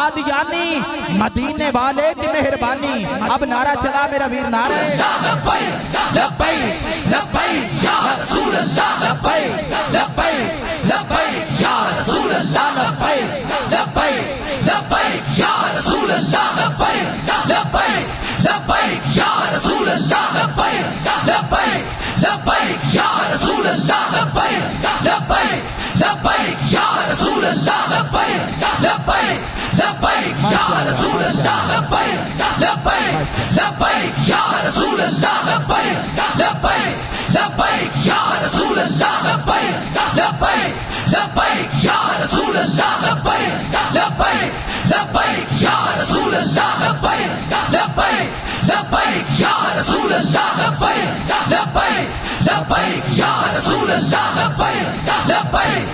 कादियानी, मदीने वाले की मेहरबानी। अब नारा चला मेरा वीर, नारे लब्बैक लब्बैक लब्बैक या रसूल अल्लाह, लब्बैक लब्बैक लब्बैक या रसूल अल्लाह, लब्बैक लब्बैक लब्बैक या रसूल अल्लाह, लब्बैक लब्बैक लब्बैक या रसूल अल्लाह, लब्बैक लब्बैक लब्बैक या रसूल अल्लाह, लब्बैक लब्बैक लब्बैक या रसूल अल्लाह, लब्बैक लब्बैक लब्बैक या रसूल अल्लाह, लब्बैक लब्बैक लब्बैक या रसूल अल्लाह, लब्बैक लब्बैक लब्बैक या रसूल अल्लाह, लब्बैक लब्बैक लब्बैक या रसूल अल्लाह, लब्बैक लब्बैक लब्बैक या रसूल अल्लाह, लब्बैक लब्बैक लब्बैक या रसूल अल्लाह, लब्बैक लब्बैक लब्बैक या रसूल अल्लाह, लब्बैक लब्बैक।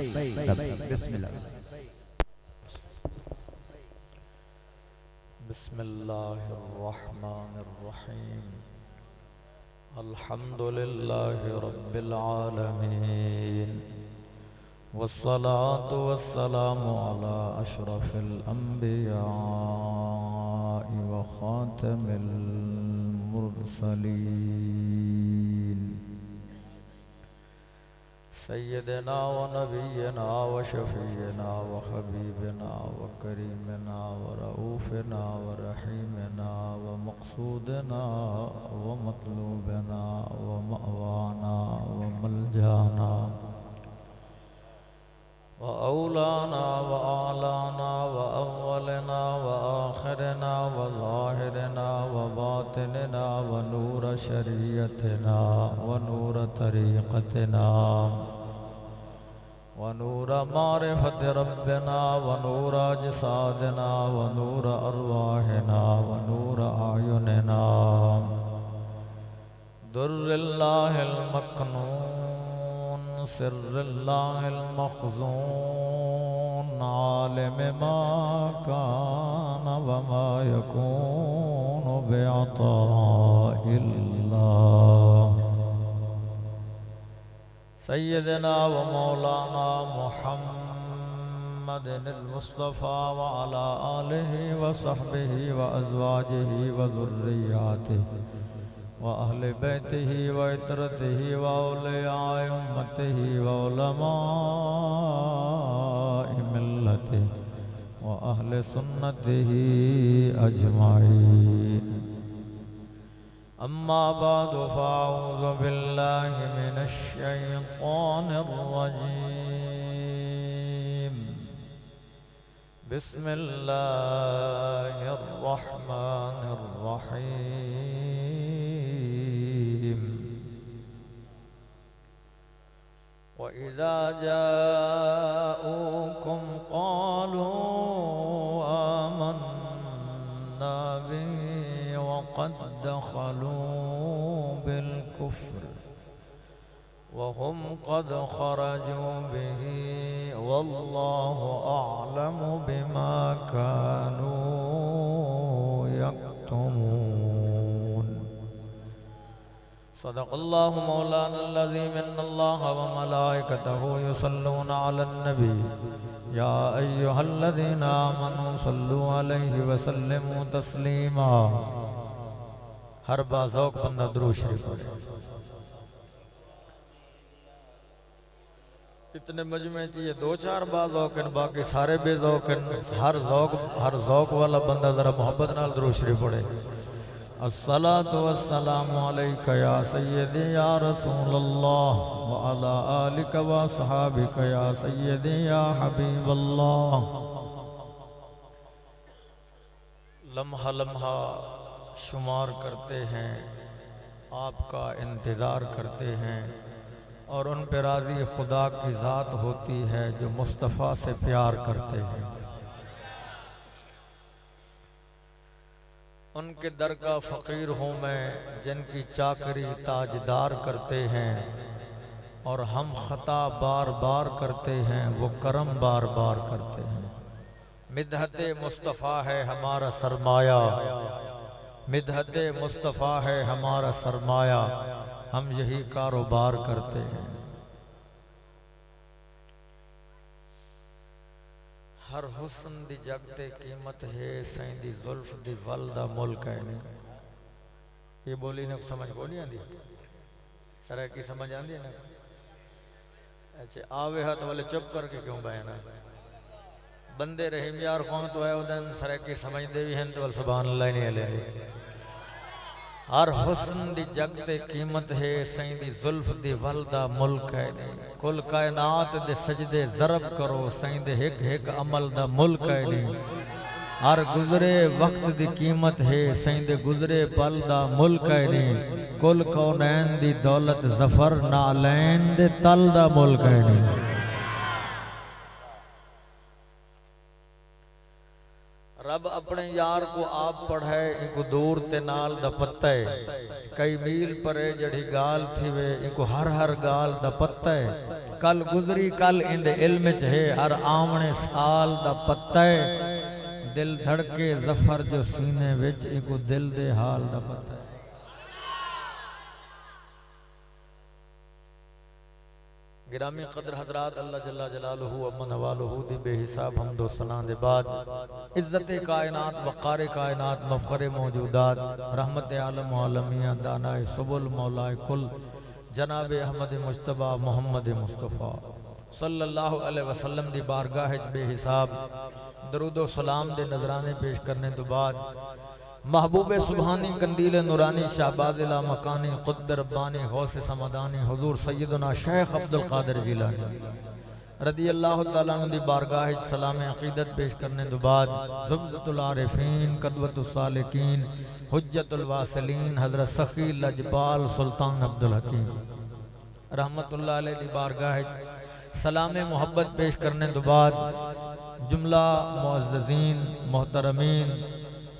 बिस्मिल्लाह। बिस्मिल्लाहिर्रहमानिर्रहीम। अल्हम्दुलिल्लाहि रब्बिल आलमीन, वस्सलातु वस्सलामु अला अशरफिल अंबिया'i व खातिमिल मुरसलीन, सय्यदना व नबियना व शफीना व हबीबना व करीमना व रऊफना व रहीमना व मक़सूदना व मतलूबना व मअवाना व मलजाना व औलाना व आलाना व अव्वलना व आखिरना व ज़ाहिरना व बातिनना व नूर शरीयतना व नूर तरीक़तना व नूर मारिफत रब्बना व नूर अजसादना व नूर अरवाहिना व नूर आयुनना, दुर्रिल्लाहिल मकनून, सिर्रिल्लाहिल मख़ज़ून, आलिम मा कान व मा यकूनु बिअताइल्लाह, सय्यदना व मौलाना मुहम्मदिनिल मुस्तफ़ा व अला आलिहि व सहबिहि व अज़वाजिहि व ज़ुर्रिय्यातिहि व अहले बैतिहि व इतरतिहि व औलियाए उम्मतिहि व उलमाए मिल्लतिहि व अहले सुन्नतिहि अजमाईन। अम्मा बादु फ़अऊज़ु बिल्लाहि मिनश शैतानिर रजीम। बिस्मिल्लाहिर रहमानिर रहीम। व इज़ा जाऊकुम क़ालू आमन्ना बिही व क़द दख़लू बिल कुफ़्र व हुम क़द ख़रजू बिही वल्लाहु अअलमु बिमा कानू यक्तुमून। सदक़ल्लाहु मौलानल अज़ीम। इन्नल्लाह व मलाइकतहु युसल्लूना अलन नबी या अय्युहल्लज़ीना आमनू सल्लु अलैहि व सल्लिमू तस्लीमा। हर बाज़ौक़ बंदा दुरूद शरीफ पढ़े। इतने मजमे ये दो चार बाज़ौक़ हैं, बाकी सारे बेज़ौक़ हैं। हर ज़ौक़ वाला बंदा ज़रा मोहब्बत नाल दुरूद शरीफ पढ़े। अस्सलातु वस्सलामु अलैका या सय्यदी या रसूलल्लाह व अला आलिका व अस्हाबिका या सय्यदी या हबीबल्लाह। लम्हा लम्हा शुमार करते हैं, आपका इंतज़ार करते हैं और उन पर राज़ी खुदा की ज़ात होती है जो मुस्तफ़ा से प्यार करते हैं। उनके दर का फ़कीर हूँ मैं, जिनकी चाकरी ताजदार करते हैं और हम ख़ता बार बार करते हैं, वो करम बार बार करते हैं। मिदहते मुस्तफ़ा है हमारा सरमाया, मिदहते मुस्तफ़ा है हमारा सरमाया, हम यही कारोबार करते हैं। हर हुस्न दी जगते कीमत है सैं दी जुल्फ दी वल दा मुल्क है नहीं। ये बोली ना समझ को नहीं आती, सर की समझ आती है ना। अच्छा आवे हाथ वाले चुप करके क्यों बहना, बंदे रहीम यार कौन तो है उदन सर की समझ दे भी हैं तो सुभान अल्लाह नहीं ले। हर हुस्न दी जगते कीमत है सैं दी जुल्फ दी वल दा मुल्क है नहीं। कुल कायनात दे सजदे ज़रब करो सैं दे हिक हिक अमल दा मुल्क है नहीं। हर गुजरे वक्त दी कीमत है सैं दे गुजरे पल दा मुल्क है नहीं। कुल कौनैन दी दौलत ज़फर नालैन दे तल दा मुल्क है नहीं। रब अपने यार को आप पढ़ाए इनको दूर ते नाल दा पत्ता है। कई मील परे जड़ी गाल थी वे इनको हर हर गाल दा पत्ता है। कल गुजरी कल इंदे इल्म च है हर आमने साल दा पत्ता है। दिल धड़के ज़फर जो सीने विच इनको दिल दे हाल दा पत्ता है। गिरामी कदर हजरात अल्लाह जल्ला जलालुहु अमन वालुहु दी बेहिसाब हमदो सना दे बाद इज्जत कायनात वक़ार कायनात मफ़ख़र मौजूदात रहमत आलम आलमिया दानाए सुबुल मौलाए कुल जनाब अहमद मुज्तबा मोहम्मद मुस्तफ़ा सल्लल्लाहु अलैहि वसल्लम दी बारगाह बेहिसाब दरूद व सलाम दे नजराने पेश करने तो बाद महबूब सुबहानी कंदील नूरानी शाहबाज़िला मकानी क़ुद्द रब्बानी गौस समदानी हुजूर सैयदना शेख अब्दुल कादिर जिलानी रदी अल्लाह तआला अन्हु दी बारगाह सलाम अक़ीदत पेश करने तो बाद ज़ुब्दतुल आरिफीन क़दवतुस सालिकीन हुज्जतुल वासिलीन हज़रत सखी लजपाल सुल्तान अब्दुल हकीम रहमतुल्लाह अलैहि दी बारगाह सलाम मोहब्बत पेश करने तो बाद जुमला मुअज़्ज़ज़ीन मोहतरमीन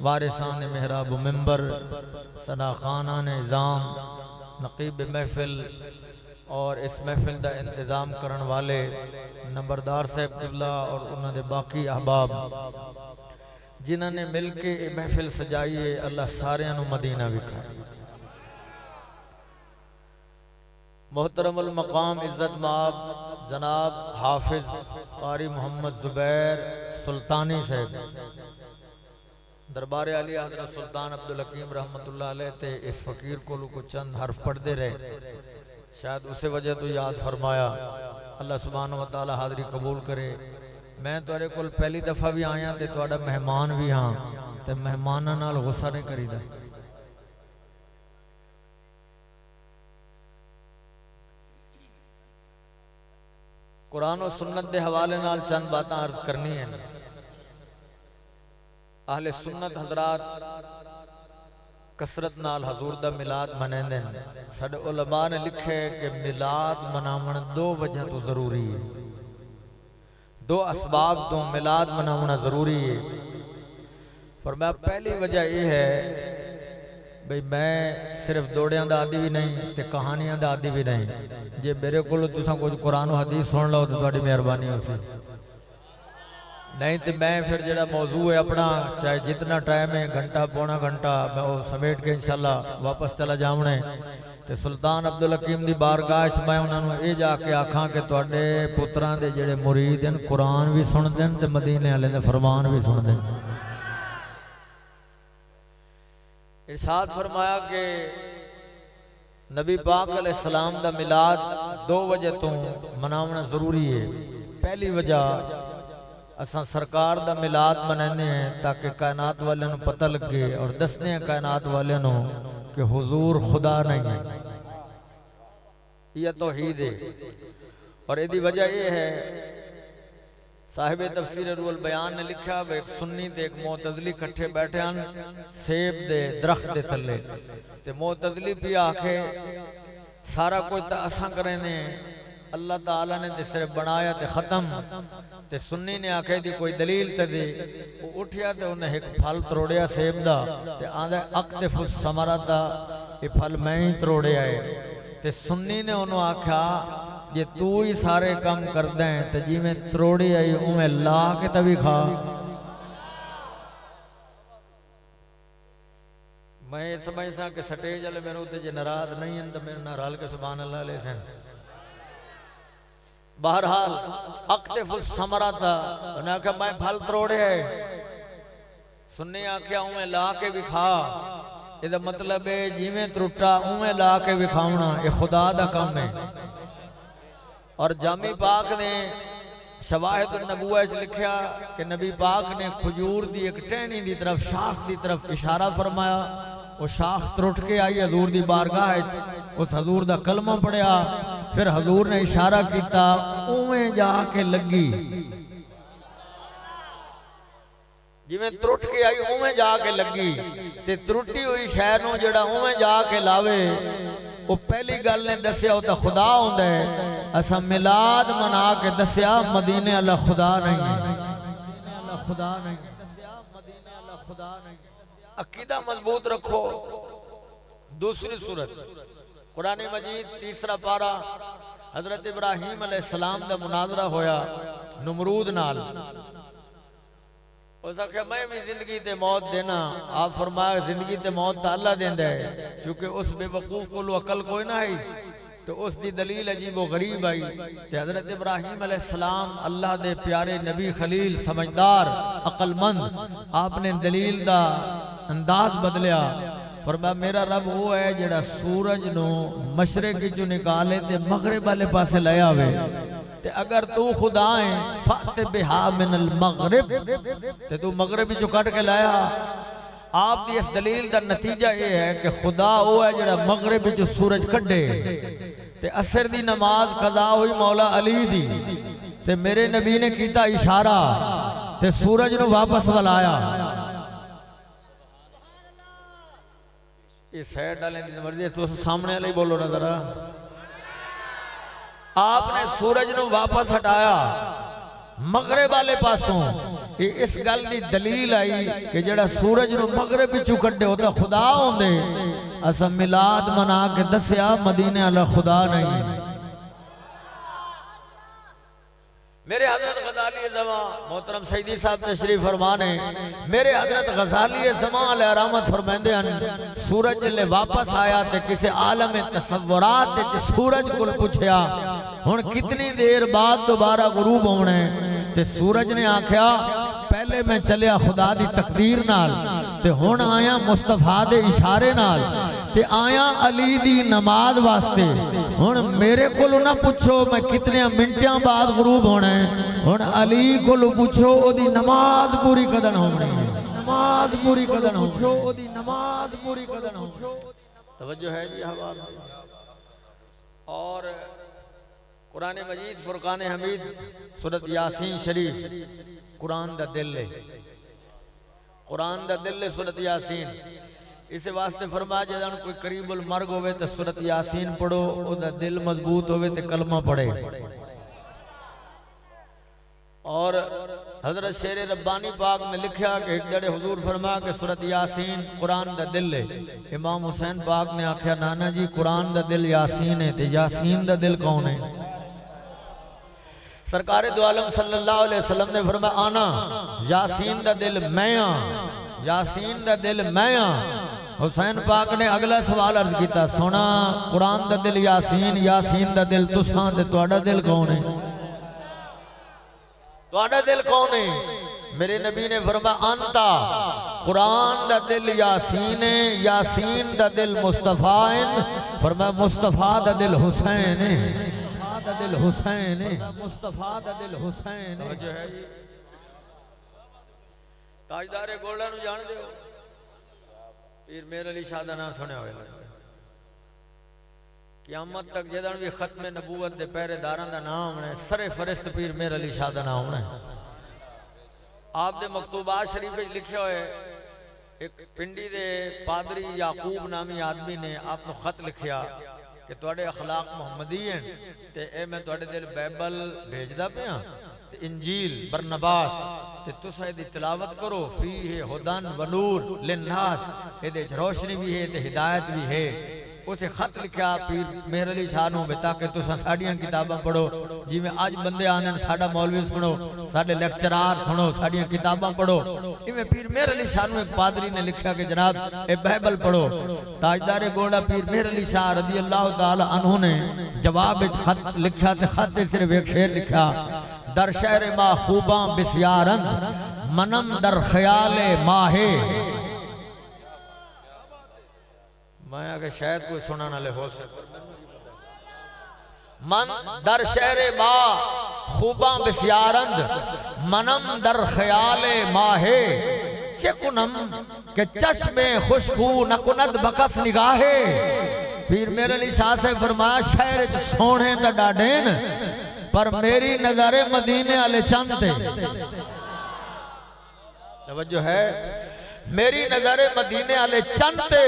वारिसान मेहराब मिंबर सना खाना निज़ाम नकीब महफिल और इस महफिल का इंतज़ाम करने वाले नंबरदार साहब किबला और उन्होंने बाकी अहबाब जिन्होंने मिल के ये महफिल सजाई है अल्लाह सारियां नू मदीना विखाए। मोहतरमुल मकाम इज्जत माब जनाब हाफिज कारी मोहम्मद ज़ुबैर सुल्तानी साहब दरबार अली हज़रत सुल्तान अब्दुल हकीम रहमतुल्लाह अलैह ते इस फकीर को चंद हर्फ पढ़ते रहे, शायद उस वजह तो याद फरमाया। अल्लाह सुब्हानहू व तआला हाज़री कबूल करे। मैं तुहाडे कोल पहली दफ़ा भी आया ते तुहाडा मेहमान भी हाँ ते मेहमानां नाल गुस्सा नहीं करीदा। कुरान और सुन्नत के हवाले नाल चंद बातें अर्ज करनी है। आहले सुन्नत हजरात कसरत नाल हजूर दा मिलाद मनाते हैं। साडे उलमा ने लिखे कि मिलाद मनावन दो वजह तो जरूरी है, दो असबाब तो मिलाद मनावना जरूरी है। फरमाया पहली वजह यह है भाई मैं सिर्फ दौड़ियां दा आदी भी नहीं ते कहानियां दा आदी भी नहीं। जे मेरे को तुसा कुछ कुरान हदीस सुन लो तो तुहाडी मेहरबानी होसी, नहीं तो मैं फिर जरा मौजू है अपना चाहे जितना टाइम है घंटा पौना घंटा मैं वो समेट के इंशाल्लाह वापस चला जावने ते सुल्तान अब्दुल हकीम दी बारगाह च मैं उन्होंने ये जाके आखा कि तुहाडे पुत्रां दे जेड़े मुरीद हैं कुरान भी सुनते हैं ते मदीने वाले दे फरमान भी सुनते हैं। इरशाद फरमाया कि नबी पाक अलैहिस्सलाम दा मिलाद दो वजह तो मनावना जरूरी है। पहली वजह असा सरकार दा मिलाद मनाने हैं ताकि कायनात वाले नू पता लगे और दसने हैं कायनात वाले नू कि हुजूर खुदा नहीं है, यह तौहीद है। और यदी वजह यह है साहिब तफसीर रूहुल बयान ने लिखा एक सुन्नी ते एक मोतजली कट्ठे बैठे हैं सेब दे दरख्त दे थले ते मोतजली भी आखे सारा कुछ तो असा करें ने अल्लाह ताला ने ते सिर्फ बनाया ते खत्म ते सुन्नी ने आखे दी कोई दलील ते दे। वो उठिया ते उन्हें एक फल तरोड़िया सेब दा ते आंदा अक्तफुस समरता ये फल मैं ही तरोड़े आए ते सुन्नी ने उन्होंने आख्या जे तू ही सारे काम कर दें तो जिमें तरोड़ी आई उमें ला के तभी खा। मैं समझ सा कि स्टेज वाले मेरे उत्ते जे नाराज नहीं हैं तो मेरे ना रल के सुभान अल्लाह ले सन। बहरहाल अक्तफुस समरा था, उन्हें आख्या मैं फल तरोड़े है। सुन्नी आख्या उमें ला के विखा, इसका मतलब है जिमें त्रुटा उमें ला के विखावना, ये खुदा दा काम है। और जामी पाक ने शवाहिद नबूआ च लिखा कि नबी पाक ने खजूर दी एक टहनी दी तरफ, शाख दी तरफ इशारा फरमाया। वो शाख त्रुट के आई हजूर दी बारगाह, उस हजूर दा कलमा पढ़िया, फिर हजूर ने इशारा किया, उवें जाके लगी। जिवें त्रुट के आई उवें जाके लगी। ते त्रुटी हुई शहर नूं जेड़ा उवें जाके लावे, वो पहली गल ने दसिया वो तो खुदा होंदा है। असा मिलाद मना के दसिया मदीने वाला खुदा नहीं है, खुदा नहीं दसिया मदीने वाला खुदा नहीं। अकीदा मजबूत रखो। दूसरी सूरत कुरान मजीद तीसरा पारा, हजरत इब्राहीम अलैहिस्सलाम दा मुनाजरा होया नमरूद नाल। उस आख्या मैं भी जिंदगी ते मौत देना। आप फरमाया जिंदगी ते मौत तो अल्लाह देंदा है, क्योंकि उस बेवकूफ को अकल कोई ना है। तो उस दी दलील अजीब व गरीब आई। ते हजरत इब्राहीम अलैहिस्सलाम अल्लाह दे प्यारे नबी खलील, समझदार अकलमंद, आपने दलील दा अंदाज बदलिया। फरमाया मेरा रब वो है जेड़ा सूरज नो मशरक चो निकाले ते मगरिब वाले पासे ले आवे। ते अगर तू खुदा है फत बिहा मिनल मगरिब, ते तू मगरिब चो कट के लाया। आप दी इस दलील दा नतीजा ये है कि खुदा वो है जेड़ा मगरिब चो सूरज कड्डे। ते असर दी नमाज कदा हुई मौला अली दी, ते मेरे नबी ने कीता इशारा ते सूरज नु वापस बुलाया। ये सैड डालें दी मर्जी, तो सामने वाले ही बोलो ना जरा। आपने सूरज नु वापस हटाया मगरिब वाले पासों। ये इस गल की दलील आई कि जेड़ा सूरज नु मगरिब विचों कड्डे वो तो खुदा होंदे। असा मिलाद मना के दसिया मदीने वाला खुदा नहीं। मेरे हजरत गजाली ज़मा मोहतरम सईदी साहब तशरीफ फरमाने, मेरे हजरत गजाली ज़मा अलैहिर्रहमत फरमांदे हैं सूरज जिले वापस आया ते किसी आलम तसव्वुरात ते सूरज को पूछया हुण कितनी देर बाद दोबारा गुरूब होना है। ते सूरज ने आख्या पहले मैं चलिया खुदा दी तकदीर नाल, ते हुण आया मुस्तफा दे इशारे नाल, ते आया अली दी नमाज वास्ते। हुण मेरे कोलों ना पूछो मैं कितने मिनटां बाद गुरूब होना है, हुण अली कोलों पूछो ओदी नमाज पूरी कदन होनी है। नमाज पूरी कदन पूछो ओदी नमाज पूरी कदन हो। तवज्जो है जी हवा। और कुरान मजीद फुरकान हमीद सूरत यासीन शरीफ कुरान दा दिल है, कुरान दा दिल है सूरत यासीन। इस वास्ते फरमाया जदन कोई करीबुल मर्ग होवे तो सूरत यासीन पढ़ो, ओदा दिल मजबूत होवे तो कलमा पढ़े। और हजरत शेर रब्बानी पाक ने लिखा कि एक जड़े हुजूर फरमाया कि सूरत यासीन कुरान दा दिल है। इमाम हुसैन पाक ने आख्या नाना जी कुरान दा दिल यासीन है, ते यासीन दा दिल कौन है? सरकार दो आलम सल्लल्लाहु अलैहि वसल्लम ने फरमाया आना यासीन दा दिल मैं हां, यासीन दा दिल मैं हां। हुसैन पाक ने अगला सवाल अर्ज किया सोना कुरान दा दिल यासीन, यासीन दा दिल तुसां, ते तुहाडा दिल कौन है? तुहाडा दिल कौन है? मेरे नबी ने फरमाया अंता, कुरान दा दिल यासीन है, यासीन दा दिल मुस्तफा है। फरमाया मुस्तफा दा दिल हुसैन है, दा दिल हुसैन है, मुस्तफा दा दिल हुसैन है। जो है जी ताजदारे गोल्डा नु जान दे हो, पीर मेर अली शाह दा नाम सुने होवे। क़यामत तक जदन भी खत्म नबूवत दे पहरेदारां दा नाम होना, सरे फरिश्त पीर मेर अली शाह दा नाम होना। आप दे मकतूबात शरीफ विच लिखे होए एक पिंडी दे पादरी याकूब नामी आदमी ने आपको खत लिखिया कि तुहाडे अखलाक मुहम्मदी हैं, ते ए मैं तुहाडे दिल बाइबल भेजदा पिया ते इंजील बरनबास, ते तुसां इहदी तिलावत करो। फी है हुदन व नूर लिन्नास, इहदे च रोशनी भी है ते हिदायत भी है। उसे खत लिखा पीर मेहर अली शाह नूं ताकि तुसां साड़ियां किताबां पढ़ो। जिवें अज बंदे आंदे साडा मौलवी सुनो, साडे लेक्चरार सुनो, साड़ियां किताबां पढ़ो, इवें पीर मेहर अली शाह नूं एक पादरी ने लिखा कि जनाब ए बाइबल पढ़ो। ताजदारे गोड़ा पीर मेहर अली शाह रज़ी अल्लाह ताला अन्हु ने जवाब विच खत लिखा ते खत दे सिर्फ एक शेर लिखा, दर शहर मा खूबा बिस्यारंद मनम दर ख्याले माहे। मैं अगर शायद कोई सुना ना ले हो सके। मन दर शहर मा खूबा बिस्यारंद मनम दर ख्याले माहे, चकुनम के चश्मे खुशबू नकुनद बकस निगाहे। पीर मेरे अली शाह से फरमाया शहर सोने दा डाडेन पर मेरी नजरे मदीने वाले चंद ते। तवज्जो है, मेरी नजरे मदीने वाले चंद ते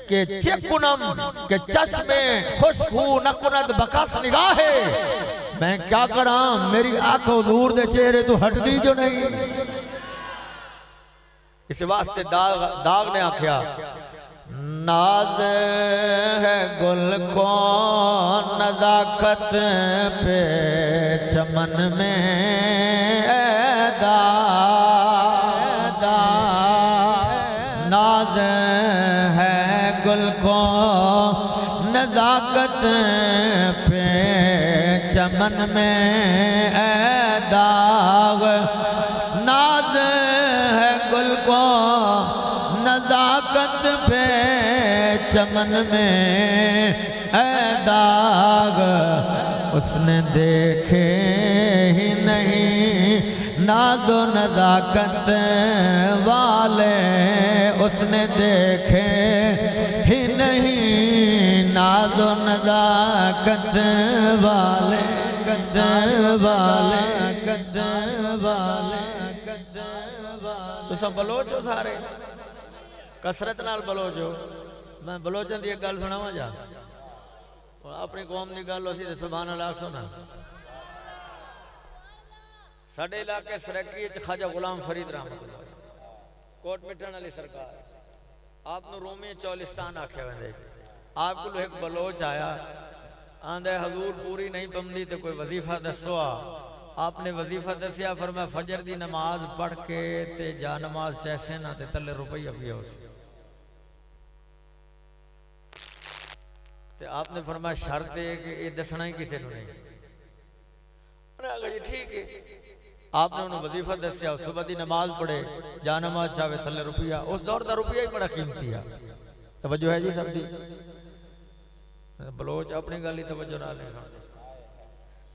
के चिकुनम के चश्मे खुशबू नकुनद बकस निगाहे। मैं क्या करा, मेरी आंख हुजूर दे चेहरे तो हटदी जो नहीं। इस वास्ते दाग ने आख्या, नाज है गुल को नजाकत पे चमन में नाज है गुल को नजाकत पे चमन में दाग। नाज है गुल को नजाकत पे चमन में दाग। उसने देखे ही नहीं नाज़ो नजाकत वाले, उसने देखे ही नहीं नाज़ो नजाकत वाले। कद वाले कद वाले कद वाले। तुम बलोचो सारे, कसरत नाल बलोचो। मैं बलोचन की एक गल सुनावा जा, अपनी कौम की गल असीं ते सुभान अल्लाह सुना। साडे इलाके सरकी ख्वाजा गुलाम फरीद रहमतुल्लाह कोट मिठन वाली सरकार, आपनू रोमी चौलिस्तान आख्या वेंदे। आप को एक बलोच आया, आंदे हजूर पूरी नहीं पमदी तो कोई वजीफा दसो। आपने वजीफा दसिया, फरमाया फजर दी नमाज पढ़ के ते जा नमाज चैसे ना ते तले रुपया पिया उस। ते आपने फरमाया शर्त है कि ये दसना ही किसी को नहीं। जी ठीक है। आपने उन्होंने वजीफा दसिया, सुबह की नमाज पढ़े, जा नमाज चाहे थले रुपया। उस दौर का रुपया ही बड़ा कीमती है। तवज्जो है जी सब दी। बलोच अपनी गल ही तवज्जो नाल नहीं सुनते।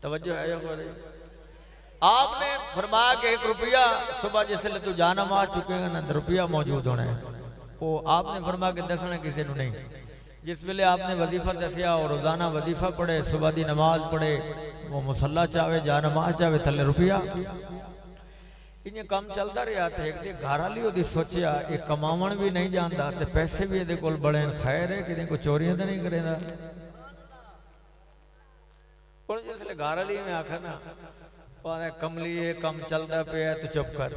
तवज्जो है जो कोई। आपने फरमाया कि 1 रुपया सुबह जिसले तू जा नमाज चुकेगा ना रुपया मौजूद होना है। वो आपने फरमाया कि दसना किसी को नहीं। जिस वेले आपने वजीफा दसिया और रोजाना वजीफा पढ़े, सुबह की नमाज पढ़े, वो मुसल्ला चाहे जा नमाज चाहे थले रुपया। इन्हें काम चलता रहा। तो एक घर वाली वो सोचा ये कमावन भी नहीं जानता तो पैसे भी ये कोल बड़े खैर है कि कोई चोरियां तो नहीं करेगा। जिसले घर वाली में आखा ना कमली ये कम चलता पे तू चुप कर,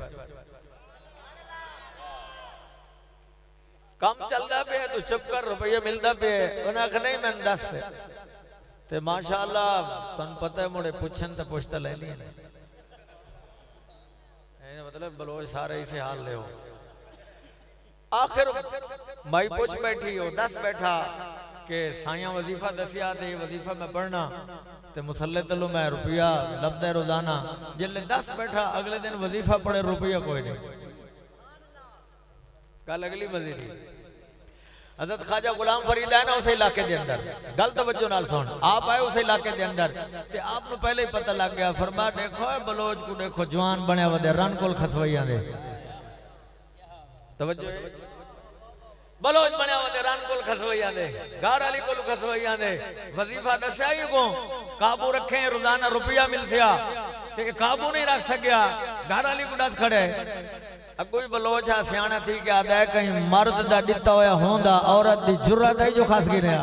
कम चलता पे तू चुप कर, रुपया मिलता पे। उन्हें आखा नहीं मैं 10 ते माशाअल्लाह तुम पता है मुड़े पुछन तो पुछता ले लिया। मतलब बलोच सारे इसे हाल ले हो। आखिर माई पूछ बैठी हो 10 बैठा के साया वजीफा दसिया ते वजीफा में पढ़ना ते मुसल्ले तलो मैं रुपया लभदा रोजाना। जिले 10 बैठा अगले दिन वजीफा पढ़े रुपया कोई नहीं। कल अगली मजीदी हजरत ख्वाजा गुलाम फरीद है ना उस इलाके के अंदर। गल तवज्जो नाल सुन, आप आए उस इलाके के अंदर ते आपको पहले ही पता लग गया। फरमा देखो बलोच को देखो जवान बनया वदे रन कोल खसवैया दे। तवज्जो बलोच बनया वदे रन कोल खसवैया दे, घर वाली कोल खसवैया दे। वजीफा दस्या ही को काबू रखे रोजाना रुपया मिल सिया ते काबू नहीं रख सकिया। घर वाली को दस खड़े कोई बलोच आ सियाना थी कि आदा है कहीं मर्द दा दिता होया होंदा औरत दी जुर्रत है जो खास गिरे।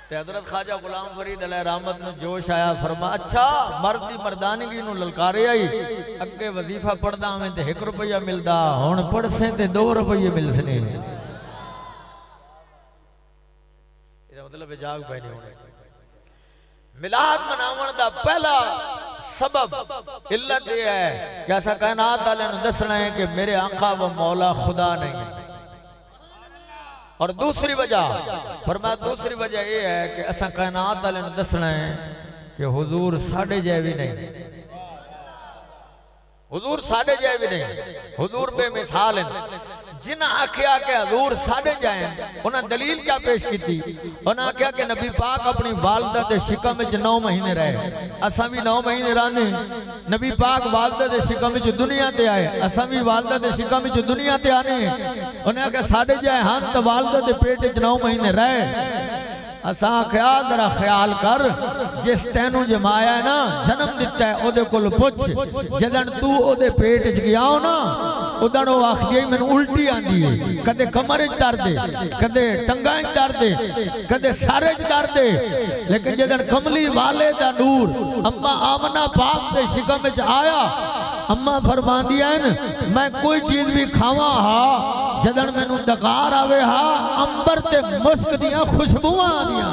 ते हजरत ख्वाजा गुलाम फरीद अलैहि रहमत नु जोश आया। फरमा अच्छा मर्द दी मर्दानगी नु ललकारे आई। अगे वजीफा पढ़दा हमें ते 1 रुपया मिलदा, हुण पढ़से ते 2 रुपये मिलसने। मतलब जाग पै नहीं होने। मिलाद मनावन दा पहला सबब इल्लत यह है कि ऐसा कायनात वाले ने दसना है कि मेरे आका व मौला खुदा नहीं है। और दूसरी वजह फरमाया, दूसरी वजह यह है कि ऐसा कायनात वाले ने दसना है कि हुजूर साढ़े जै भी नहीं, हुजूर साढ़े जै भी नहीं, हुजूर बेमिसाल है। जिन्हें आख्या कि हजूर साढ़े जाए उन्हें दलील क्या पेश की थी? उन्हें आख्या कि नबी पाक अपनी वालदा दे शिकम विच 9 महीने रहे, असा भी 9 महीने रहने। नबी पाक वालदा दे शिकम विच दुनिया ते आए, असा भी वालदा दे शिकम विच दुनिया ते आने। उन्हें आख्या साढ़े जाए हम तो वालदा दे पेट च 9 महीने रहे। असा आख्या जरा ख्याल कर, जिस तेनू जमाया है ना, जन्म दिता है, ओदे कोल पुछ जदन तू ओदे पेट च गया हो ना, उदन वो आखदी है मैनू उल्टी आंदी है, कदे कमर च दर्द है, कदे टंगा च दर्द है, कदे सारे च दर्द है। लेकिन जदन कमली वाले दा नूर अम्मा आमना पाक दे शिकम च आया, अम्मा फरमांदी है मैं कोई चीज भी खावा हा जदन मैनू दकार आवे हा, अंबर ते मुस्क दियां खुशबुआं आदियां।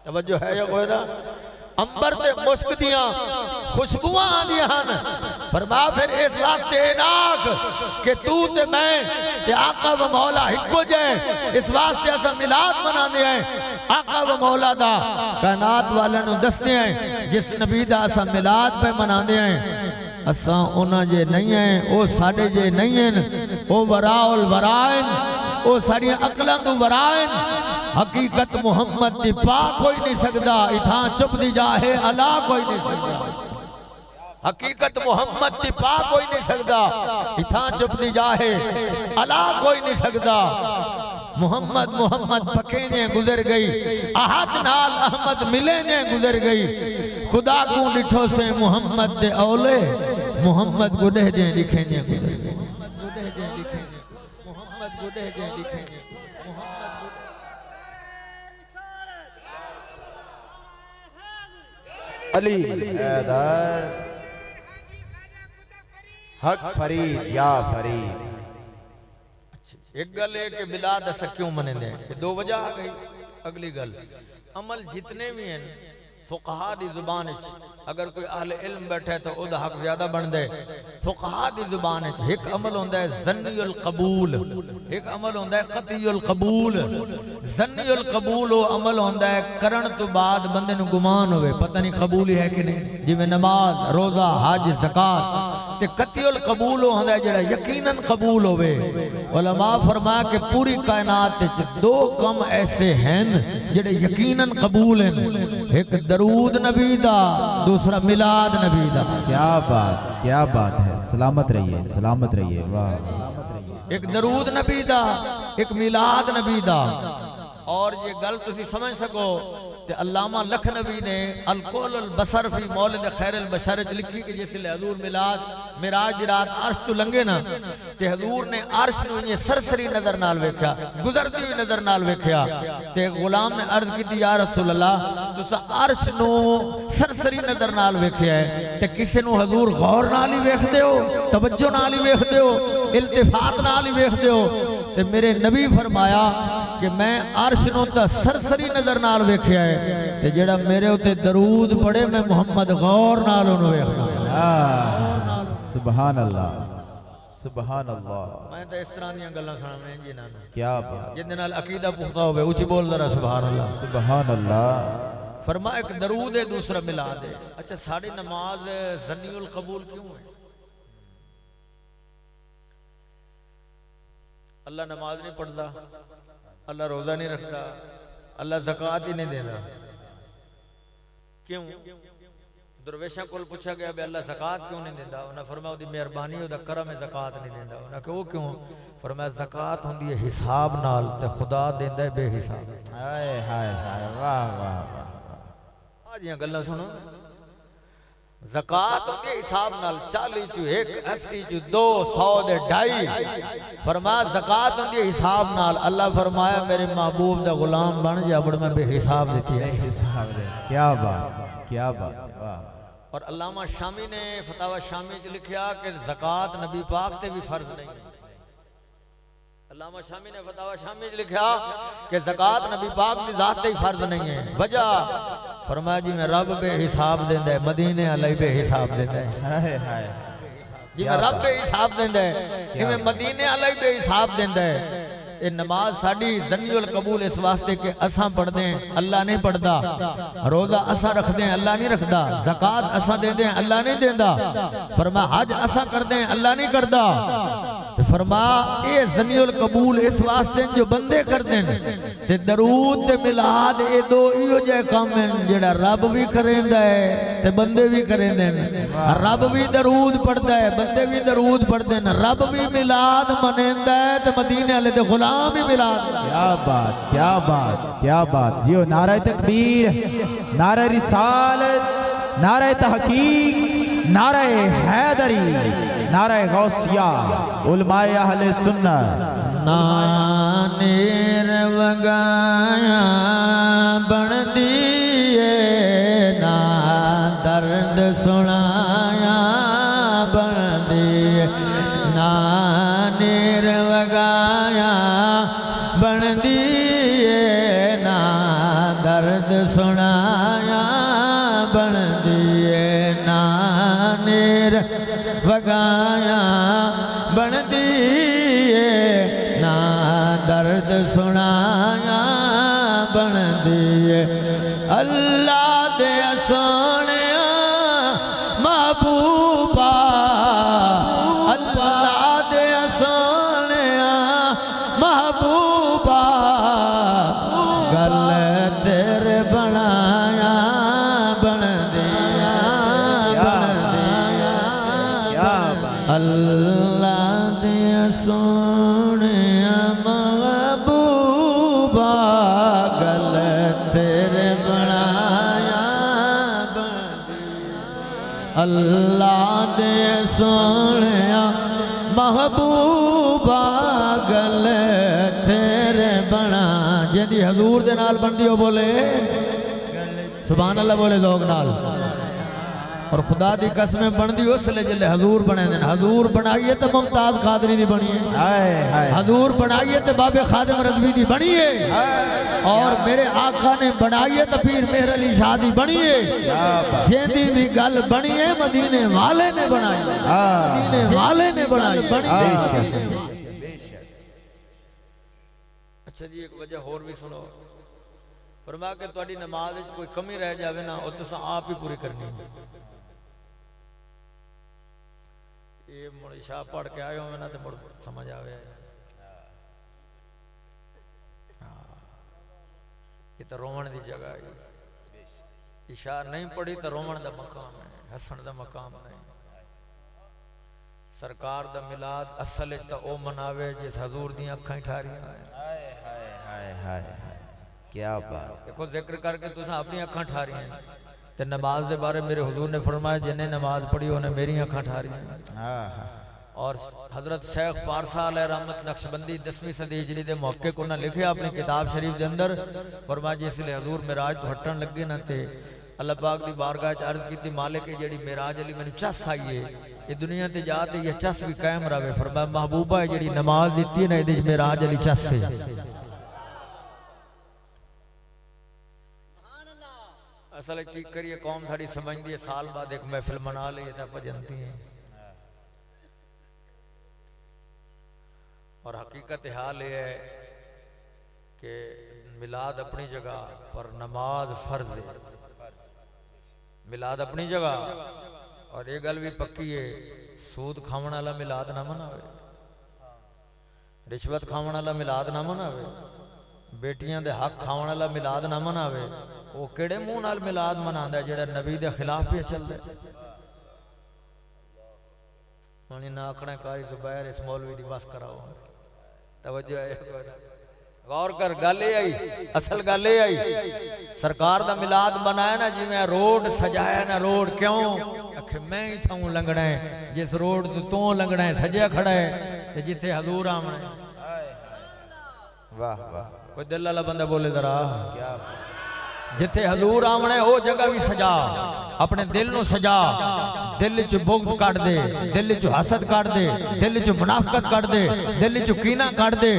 तवज्जो है या कोई ना? अंबर ते मुस्क दियां खुशबुआं आदियां हन। फरमा फिर इस वास्ते नाक कि तू ते मैं ते आका व मौला हिको जाए, इस वास्ते असा मिलाद मनाने हैं। आका व मौला दा कायनात वाले नु दसने हैं, जिस नबी दा असा मिलाद पे मनाने हैं, असा उन्हां जे नहीं है, ओ साडे जे नहीं है, ओ वराउल वराइन, ओ साड़ी अकलां तू वराइन। हकीकत मुहम्मद दी पाक कोई नहीं सकदा, इथां चुप दी जाहे अला कोई नहीं सकदा। हकीकत मुहम्मद दी पाक कोई नहीं सकदा, इथां चुप दी जाहे अला कोई नहीं सकदा। मुहम्मद मुहम्मद पके ने गुजर गई, अहद नाल अहमद मिले ने गुजर गई। खुदा को डिठो से मुहम्मद दे औले, मुहम्मद गुडे दे लिखे ने गुजर गई। मुहम्मद गुडे दे लिखे ने अली हैदर हक फरीद या फरीद। एक गल है कि मिलाद अस क्यों मनाने, दो वजह आ गई। अगली गल, अमल जितने भी हैं फुकहा दी जुबान अगर कोई अहले इल्म बैठे तो उदा हक ज्यादा बन दे। फुकहा दी जुबान एक अमल होंदा है ज़न्नियुल कबूल, एक अमल होंदा है कतियुल कबूल। ज़न्नियुल कबूल वो अमल होंदा है करन तो बाद बंदे नु गुमान होवे पता नहीं कबूल है कि नहीं, जिवें नमाज रोजा हज ज़कात। ते कतियुल कबूल वो होंदा है जेड़ा यकीनन कबूल होवे। उलमा फरमा के पूरी कायनात विच दो कम ऐसे हैं जेड़े यकीनन कबूल हैं, एक दरूद नबी दा, दूसरा मिलाद नबी दा। क्या बात है, सलामत रहिए सलामत रहिए, वाह। एक दरूद नबी दा, एक मिलाद नबी दा। और ये गल तुसी समझ सको ते अल्लामा लखनवी ने अल कौल अल बसर फी मौलिद खैरुल बशर लिखी कि जिसले हजूर मिलाद मिराज दी रात अर्श तो लंघे ना ते हजूर ने अर्श नूं इन्ने सरसरी नजर नाल वेख्या, गुजरती हुई नजर नाल वेख्या। ते गुलाम ने अर्ज की या रसूल अल्लाह तुसा अर्श नूं सरसरी नजर नाल वेख्या है ते किसे नूं हजूर गौर नाल ही वेखदे हो, तवज्जो नाल ही वेखदे हो, इल्तिफात नाल ही वेखदे हो? ते मेरे नबी फरमाया कि मैं अर्श नूं तां सरसरी नजर नाल वेख्या है ते जेड़ा मेरे उते दरूद पढ़े मैं मुहम्मद गौर नाल उन्होंने वेखना। सुभान अल्लाह सुभान अल्लाह। मैं तो इस तरह दी गल्लां सुणावां जी ना, क्या बात, जिंदे नाल अकीदा पुख्ता होवे। ऊंची बोल जरा सुभान अल्लाह सुभान अल्लाह। फरमा एक दरूद है, दूसरा मिलाद है। अच्छा साड़ी नमाज ज़न्नियुल कबूल क्यों है? अल्लाह नमाज नहीं पढ़ता, अल्लाह रोजा नहीं रखता, अल्लाह ज़कात ही नहीं देता, क्यों? दरवेशा को पूछा गया बे अल्लाह ज़कात क्यों नहीं देता? उन्हें फरमाया ओदी मेहरबानी ओदा करम है ज़कात नहीं देता। उन्हें कहा वो क्यों? फरमाया ज़कात होंदी है हिसाब नाल ते खुदा देंदा है बेहिसाब। हाय हाय हाय, वाह वाह वाह। आज ये गल्लां सुनो, ज़कात होंदी है हिसाब नाल 40 चू 1 80 चू 2 100 दे 2.5। फरमाया ज़कात होंदी है हिसाब नाल। अल्लाह फरमाया मेरे महबूब दा गुलाम बन जा बड़ मैं बेहिसाब देती है। हिसाब दे, क्या बात क्या बात, वाह। और अल्लामा शामी ने फतावा शामी च लिखा कि ज़कात नबी पाक ते भी फर्ज नहीं। अल्लामा शामी ने फतावा शामी लिखा कि ज़कात नबी पाक की ज़ात ही फर्ज नहीं है। वजह फरमाया जी मैं रब बेहिसाब देंदा है, मदीने वाला बेहिसाब देंदा है। जी मैं रब बेहिसाब देंदा है, इवें मदीने वाला बेहिसाब देंदा है। ये नमाज साड़ी ज़न्नुल कबूल इस वास्ते के असा पढ़ते हैं अल्लाह नहीं पढ़ता, रोजा असा रखते हैं अल्लाह नहीं रखता, ज़कात असा देते हैं अल्लाह नहीं देता, फरमा हज असा करते हैं अल्लाह नहीं करता। तो फरमा ये ज़न्नुल कबूल इस वास्ते जो बंदे करते हैं ते दरूद ते मिलाद ये दो इहो जे काम हैं जेड़ा रब भी करेंदा है ते बंदे भी करेंदे हैं। रब भी दरूद पढ़दा है, बंदे भी दरूद पढ़दे हैं। रब भी मिलाद मनेंदा है ते मदीने वाले ते गुलाम भी मिलाद। क्या बात, क्या बात, क्या बात। जियो नारे तकबीर, नारे रिसालत, नारे तहकीक, नारे हैदरी, नारे गौसिया, उलमाए अहले सुन्नत। नानेर वगाया बन दिए ना दर्द सुनाया बन दिए, नानेर वगाया बन दिए ना दर्द सुनाया बन दिए, नानेर वगाया बन दिए ना दर्द सुनाया बन दिए। अल्लाह दे सोने महबूबा, अल्लाह दे सोने महबूबा, गल तेरे बनाया बन दिया बन दिया। अल्लाह दे सोने महबूबा, गल तेरे बनाया बन दिया। अल्लाह दे सोने महबूबा, गल तेरे बना। जिंदी हजूर दे नाल बनदी हो बोले सुभान अल्लाह, बोले लोग नाल। और खुदा दी कसमें बनदी उसले जिले हजूर बने दिन। हजूर बनाइए तो मुमताज कादरी दी बनिए, हजूर बनाइए तो बाबे खादिम रज़वी दी बनिए, और मेरे आका ने बनाइए तो पीर मेहर अली शाह दी बनिए। जेंदी भी गल बनिए मदीने वाले ने बनाई, मदीने वाले ने बनाई बनी। अच्छा जी एक वजह होर भी सुनो, फरमा के तुहाडी नमाज विच कोई कमी रह जावे ना वो तुसां आप ही पूरी करनी है। ये मुड़ इशा पढ़ के आए हो ना तो मुड़ समझ आवे। ये तो रोवण की जगह है, इशा नहीं पढ़ी तो रोवण का मकाम है, हसन का मकाम नहीं। सरकार दा मिलाद असल तो ओ मनावे जिस हजूर दी अखां ठारियां है। क्या बात। देखो जिक्र करके तुसा अपनी अखां ठारियां ते नमाज दे बारे मेरे हुजूर ने फरमाया जिन्हें नमाज पढ़ी उन्हें मेरी अखां ठारियां। और हजरत शेख पारसा अलैहि रहमत नक्शबंदी 10वीं सदी हिजरी दे मौके को उन्हें लिखे अपनी किताब शरीफ के अंदर, फरमाया जिसले हजूर मेराज तो हटन लगे ना ते अल्लाह पाक दी बारगाह च अर्ज की मालिक जेड़ी मेराज अली मैनू चस आई है ये दुनिया ते जाते ये चस भी कायम रहे। फरमाया महबूबा है जेड़ी नमाज दी है ना ये मेराज अली चस है। असल की करिए कौम थाड़ी समझती है, साल बाद एक महफिल मना ली तो भजनती है। और हकीकत हाल ये है कि मिलाद अपनी जगह पर नमाज फर्ज है। मिलाद अपनी जगह और ये गल भी पक्की है, सूद खावन वाला मिलाद ना मनावे, रिश्वत खावन वाला मिलाद ना मनावे, बेटियां दे हक खावन वाला मिलाद ना मनावे। वो केड़े मुंह नाल मिलाद मनांदा जेड़ा नबी दे खिलाफ पे चलदा है। मानी ना आखना कारी जुबैर इस मौलवी दी बस कराओ, तवज्जो है। गौर कर, गल ये आई, असल गल ये आई, सरकार दा मिलाद बनाया ना जिवें रोड सजाया ना, रोड क्यों आखे मैं ही थाऊं लंघना है, जिस रोड तो लंघना है सजया खड़ा है ते जिथे हजूर आमना है। वाह वाह, कोई दिल वाला बंदा बोले जरा, क्या जिथे हजूर आमना है वो जगह भी सजा, अपने दिल नू सजा, दिल च बुग़्ज़ कट दे, दिल च हसद कट दे, दिल च मुनाफकत कट दे, दिल च कीना कट दे,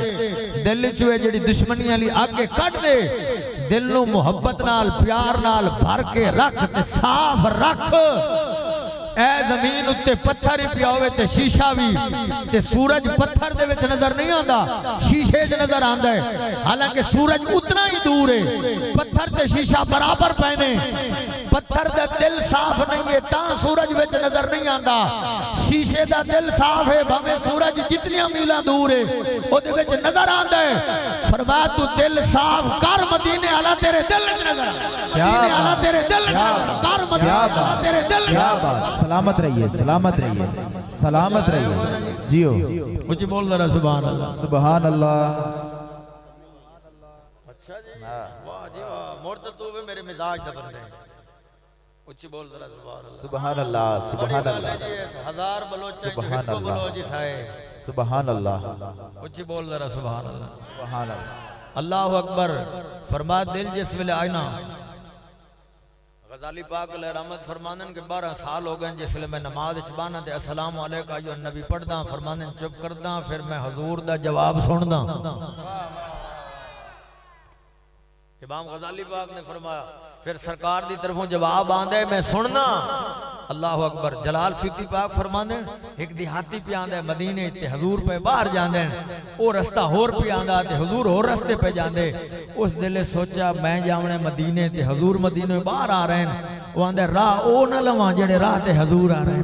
दिल च जिहड़ी दुश्मनी वाली अग कट दे। दिल नूं मुहब्बत नाल प्यार नाल भर के रख ते साफ रख। ए जमीन उत्ते पत्थर ही पिया होवे ते शीशा भी, ते सूरज पत्थर दे विच नजर नहीं आंदा, शीशे च नजर आंदा है। हालांकि सूरज उतना ही दूर है, पत्थर ते शीशा बराबर पैने। पत्थर दा दिल साफ नहीं है तां सूरज विच नजर नहीं आंदा, शीशे दा दिल साफ है भावे सूरज जितनी मीला दूर है ओदे विच नजर आंदा है। फरमाया तू दिल साफ कर, मदीने वाला तेरे दिल च नजर आंदा, मदीने वाला तेरे दिल च कर, मदीने वाला तेरे दिल च। क्या बात, सलामत रहिए, सलामत रहिए, सलामत रहिए, जियो। कुछ बोल जरा सुभान अल्लाह, सुभान अल्लाह। अच्छा जी, वाह जी वाह, मोर तो तू भी मेरे मिजाज दा बंदे। कुछ बोल जरा सुभान अल्लाह, सुभान अल्लाह, सुभान अल्लाह, हजार बलोच सुभान अल्लाह, सुभान अल्लाह। कुछ बोल जरा सुभान अल्लाह, सुभान अल्लाह। अल्लाह अकबर। फरमा दिल जिस वेले आईना, गजाली पाक रहमत फरमानन के 12 साल हो गए जिस वेले मैं नमाज च बाना ते अस्सलाम वालेकुम अयो नबी पढ़दा, फरमानन चुप करदा, फिर मैं हुजूर दा जवाब सुनदा। इमाम गजाली पाक ने फरमाया फिर सरकार दी तरफों जवाब आंदा है मैं सुनना। अल्लाह अकबर। जलाल सिद्दी पाक फरमांदे एक दिहाती पे आंदा मदीने ते हुजूर पे बाहर जांदे, ओ रास्ता होर पे आंदा ते हुजूर होर रास्ते पे जांदे। उस दिले सोचा मैं जावणे मदीने ते हुजूर मदीने बाहर आ रहे हैं। वो आंदा राह ओ ना लवां जेड़े राह ते हुजूर आ रहे हैं,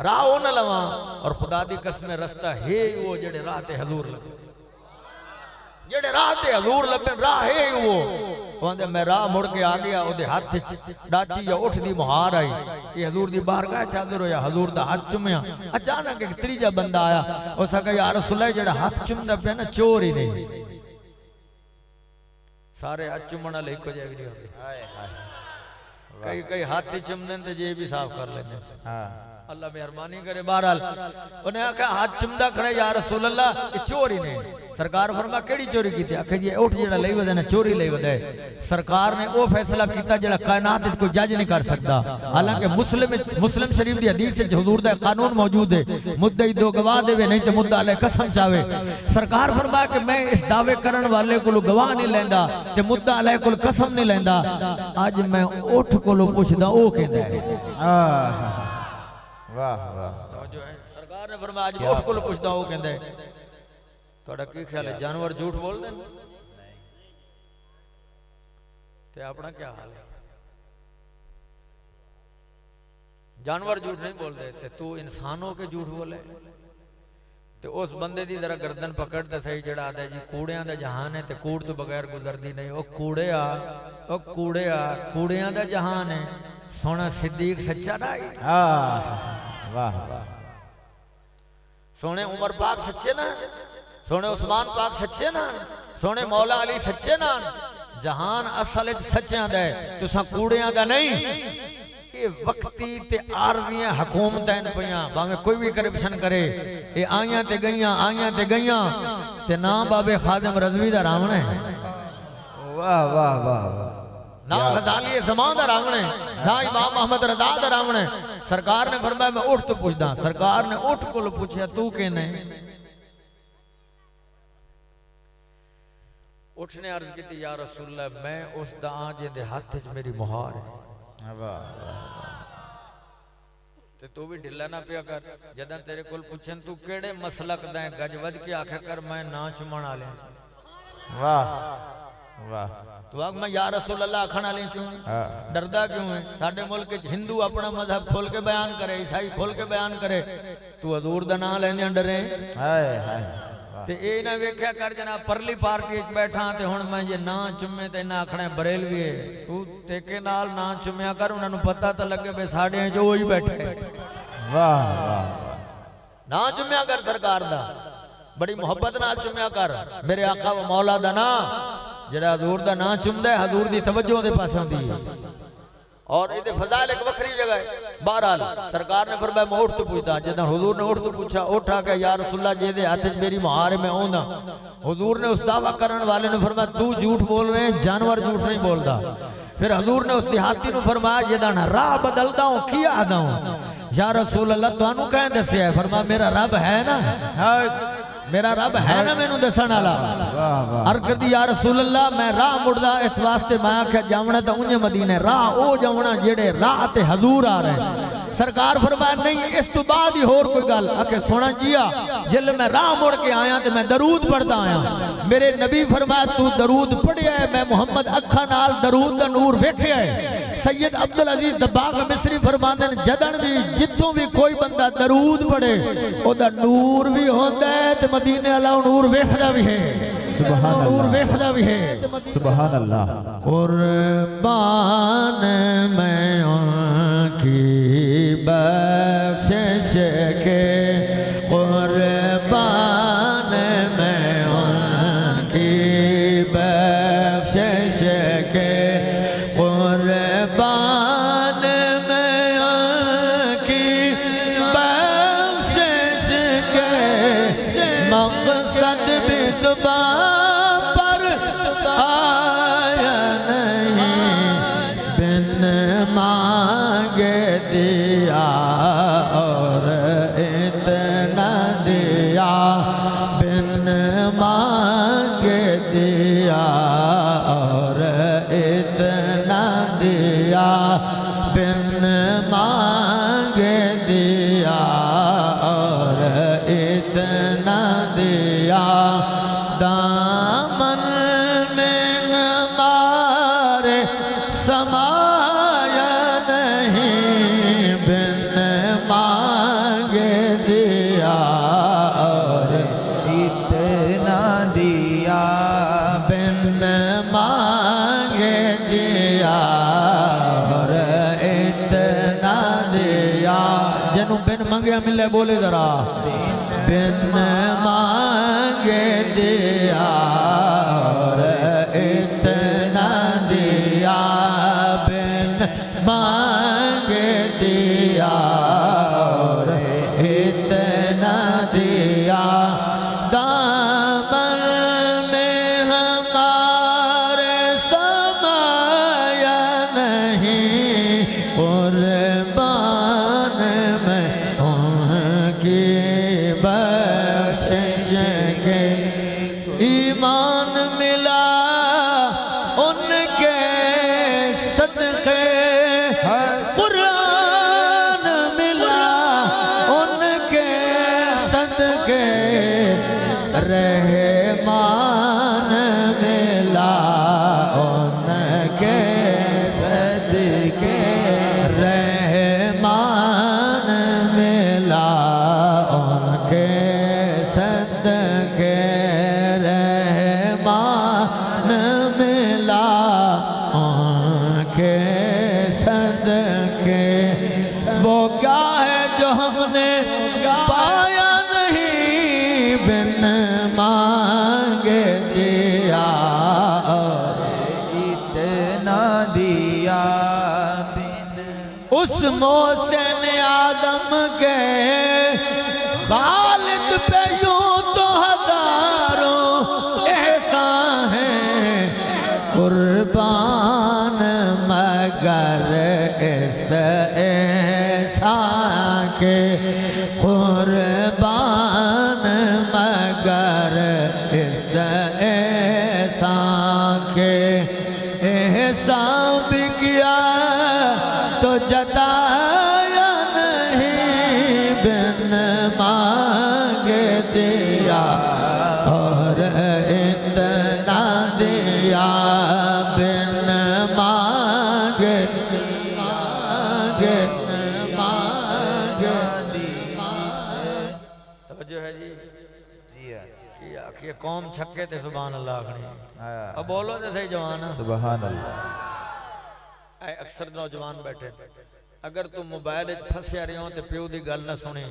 राह ओ ना लवां। और खुदा दी कसम रास्ता है वो जेड़े राह ते हुजूर लगे, जेड़े राह ते हजूर लबे राह है वो। कहंदे मैं राह मुड़ के आ गया, ओदे हाथ च डाची या उठ दी मुहार आई, ये हजूर दी बारगाह चादर होया, हजूर दा हाथ चुमया। अचानक एक त्रीजा बंदा आया, उस कहा या रसूल अल्लाह जेड़ा हाथ चुमदा पिया ना चोर ही नहीं। सारे हाथ चुमण वाले इको जिहे नहीं होंदे, कई कई हाथ ही चुमदे ते जे भी साफ कर लेंदे। हां अल्लाह मेहरबानी करे। बहरहाल उन्हें आखा हाथ चुमदा खड़े या रसूल अल्लाह ये चोर ही नहीं। सरकार फरमा केड़ी चोरी की? आखे जी उठ जेड़ा लई वदे ना चोरी लई वदे। सरकार ने वो फैसला किया जेड़ा कायनात विच कोई जज नहीं कर सकता। हालांकि मुस्लिम शरीफ दी हदीस विच हुजूर दा कानून मौजूद है, मुद्दई दो गवाह देवे नहीं तो मुद्दा अलग कसम चावे। सरकार फरमाया कि मैं इस दावे करन वाले को गवाह नहीं लेंदा ते मुद्दा अलग को कसम नहीं लेंदा। आज मैं उठ को पूछदा ओ कहंदा है वाह वाह। जो है सरकार ने फरमाया आज उठ को पूछदा ओ कहंदा है ਤੁਹਾਡਾ ਕੀ ख्याल है जानवर झूठ बोलते हैं ते अपना क्या हाल है? जानवर झूठ नहीं बोलते ते तू इंसानों के झूठ बोले। ते उस बंदे दी जरा गर्दन पकड़ते सही जड़ा आदा जी कूड़ियां दा जहान है ते कूड़ तो बगैर गुजरदी नहीं। ओ कूड़िया कूड़ियां दा जहान है। सोना सिद्दीक सच्चा ना वाह वाह। सोने उमर पाक सच्चे ना, सोने उस्मान पाक सच्चे ना, सोने मौला अली सच्चे ना। जहान असल सच्चियां दा है, तुसा कूड़ियां दा नहीं। ये वक्ती ते आरजियां हुकूमतां पईयां, भावें कोई भी करप्शन करे, ये आईयां ते गईयां ते ना बाबे खादिम रजवी दा रावण है। वाह वाह वाह। ना गजाली ज़मान दा रावण है, ना इमाम अहमद रजा दा रावण है। सरकार ने फरमाया मैं उठ तो पूछदा। सरकार ने उठ को पूछया तू कहने? उठने अर्ज की या रसूलल्लाह मैं उस दा जिहदे हाथ च मेरी मुहार है। ते तू भी ढिला ना पिया कर। जदां तेरे कोल पूछन तू केड़े मसलक दा है, गज वज के आखे कर मैं ना चुमण वाले। वाह वाह। तू आख मैं या रसूल अल्लाह आखण वाले चूं, डरदा क्यों है? साडे मुल्क च हिंदू अपना मजहब खोल के बयान करे, ईसाई खोल के बयान करे, तू हजूर दा नाम लैंदे डरे। हाय हाय। ते ए ना वेख्या कर जना परली पार्टी च बैठा ते हुण मैं जे ना चुमे ते ना आखणे बरेलवी है। तू तेके नाल ना चुम्या कर, उन्हां नूं पता तो लगे बे साडे च ओही बैठे। वाह वाह। ना चुम्या कर सरकार दा, बड़ी मुहब्बत नाल चुम्या कर। मेरे आका व मौला दा ना जेड़ा हजूर दा ना चुमदा है, हजूर दी तवज्जो दे पासे होंदी है। और ये फजाइल एक वखरी जगह है। बहरहाल सरकार ने फरमाया मैं उठ तो पूछता, जिदा हुजूर ने उठ तो पूछा, उठा के या रसूलुल्लाह जी दे हाथ मेरी मुहार है मैं ओना। हुजूर ने उस दावा करने वाले ने फरमाया तू झूठ बोल रहे हैं, जानवर झूठ नहीं बोलता। फिर हुजूर ने उस देहाती ने फरमाया जिदा राह बदलता हूं किया आदा हूं। या रसूल अल्लाह तुहानू कह दसिया है? फरमाया मेरा रब है ना, मेरा रब है ना मैनू दसन वाला। अर्ज कर दी या रसूल अल्लाह मैं राह मुड़दा इस वास्ते मैं आख्या जावना तो उन्हें मदीने राह ओ जावना जेड़े राह ते हजूर आ रहे। सरकार फरमाया नहीं इस तो बाद ही होर कोई गल आके सोना जिया जिल मैं राह मुड़ के आया तो मैं दरूद पढ़ता आया। मेरे नबी फरमाया तू दरूद पढ़िया है, मैं मुहम्मद अखा नाल दरूद दा नूर वेखिया है। सैयद अब्दुल अजीज दबाग मिस्री फरमाते हैं जदन भी जितों भी कोई बंदा दरूद पढ़े ओदा नूर भी होता है ते मदीने वाला नूर वेखदा भी है। सुभान अल्लाह, नूर वेखदा भी है। सुभान अल्लाह। कुर्बान मैं उनकी बख्शिश के, कुर्बान मैं उनकी बख्शिश के, कुर्बान मैं उनकी बख्शिश के। मकसद भी दुबा पर आया नहीं, बिन मांगे दिया और इतना दिया, बिन मांगे दिया और इतना दिया, बिन मांगे दिया और इतना दिया। दामन में हमारे समाया नहीं, बिन मांगे दिया और इतना दिया, बिन मांगे दिया और इतना दिया। जिन्हों बिन मंगे मिले बोले जरा, बिन मांगे दिया और इतना दिया, बिन मांगे दिया और इतना दिया। दामन में हमारे समाया नहीं, कुर्बान में उनकी बख्शिश के। ईमान मिला उनके सदके, कुरान मिला उनके सदके, रहमान मिला उनके सदके, रहमान मिला उनके सदके, रहमान मिला उनके सदके। वो क्या है जो हमने पाया नहीं, बिन मांगे दिया और इतना दिया, बिन उस मोहसिन आदम के खालिद पे यूं तो हजारों एहसान हैं, कुर्बान मगर इस एहसान के, कुर्बान मगर इस एहसान के। एहसान भी किया तो जताया नहीं, बिन मांगे दिया और इतना दिया, बिन मांगे मांगे मांगे दिया। तवज्जो है जी कि आखिर कौम छक्के ते सुभान अल्लाह आखनी। अब बोलो तो सही जवान, सुभान अल्लाह। अक्सर नौजवान बैठे, अगर तू मोबाइल फसिया रही हो तो प्यो की गल ना सुनी,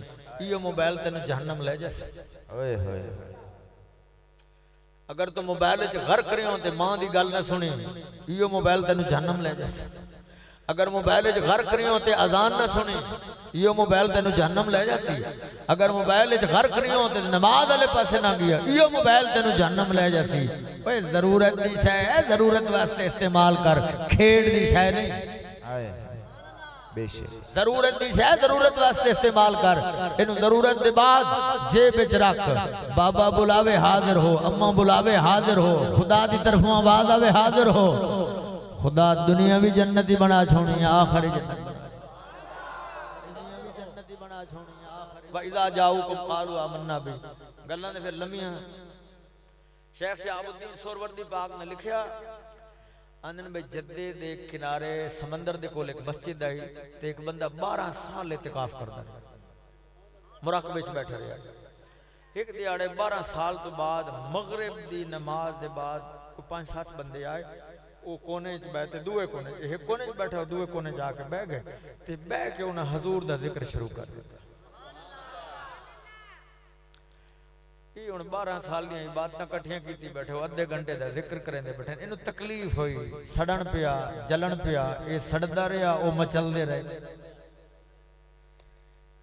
यो मोबाइल तेन जहन्नम ले जाए। ओए होए। अगर तू मोबाइल गर्क रही हो तो मां की गल ना सुनी, यो मोबाइल तेन जहन्नम ले जाए। अगर मोबाइल गर्क नहीं होते अजान ना सुनी यो मोबाइल तेन जहन्नम ले जाती। अगर मोबाइल गर्क नहीं होते नमाज वाले पासे ना गया यो मोबाइल तेन जहन्नम ले जाती। भाई जरूरत की शय है, जरूरत वास्ते इस्तेमाल कर, खेड की शय नहीं। जरूरत की शय जरूरत वास्ते इस्तेमाल कर, इन जरूरत के बाद जेब विच रख। बाबा बुलावे हाजिर हो, अम्मा बुलावे हाजिर हो, खुदा की तरफों आवाज आवे हाजिर हो। खुदा दुनिया भी जन्नती बना छोड़ी है, आखिरी जन्नती बना छोड़ी है आखिरी। वइज़ा जाऊकुम क़ालू आमन्ना भी गल्लां ने फिर लम्मियां। शेख शहाबुद्दीन सोहरवर्दी पाक ने लिखा आंदन भाई जद्दे दे किनारे समंदर दे कोल एक मस्जिद आई ते एक बंदा 12 साल इतिकाफ करदा है, मुराकबे च बैठा रहा। एक दिहाड़े 12 साल तो बाद मगरिब दी नमाज दे बाद 5-7 बंदे आए। वो कोने च बैठे, दूए कोने एक कोने च बैठा, दूए कोने जाके बह गए ते बह के उन्हें हजूर दा जिक्र शुरू कर दिया। ये हुण 12 साल दी इबादतां कट्ठियां कीती बैठे, अद्धे घंटे दा जिक्र करेंदे बैठे। इन्हू तकलीफ हुई, सड़न पिया, जलन पिया, ये सड़दा रहा, वो मचलदे रहे,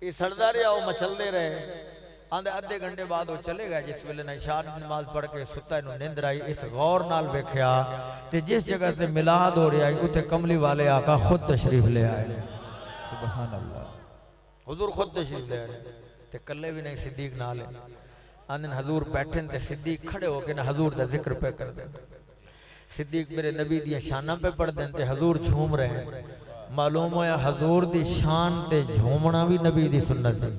ये सड़दा रहा, वो मचलदे रहे। आंदे अद्धे घंटे बाद वो चले गए। जिस वेले इशा दी नमाज पढ़ के सुता, इन्हू नींद आई। इस गौर नाल वेख्या ते जिस जगह से मिलाद हो रहा है उत्थे कमली वाले आका खुद तशरीफ ले आए। सुभान अल्लाह, हुजूर खुद तशरीफ ले आए ते कल्ले भी नहीं, सिद्दीक नाल है। आंदन हजूर बैठे ते सिद्दीक खड़े होके ना हजूर दा जिक्र पे कर दे। सिद्दीक मेरे नबी दी शाना पे पढ़ दें ते हजूर झूम रहे हैं। मालूम होया हजूर दी शान ते झूमना भी नबी दी सुन्नत है।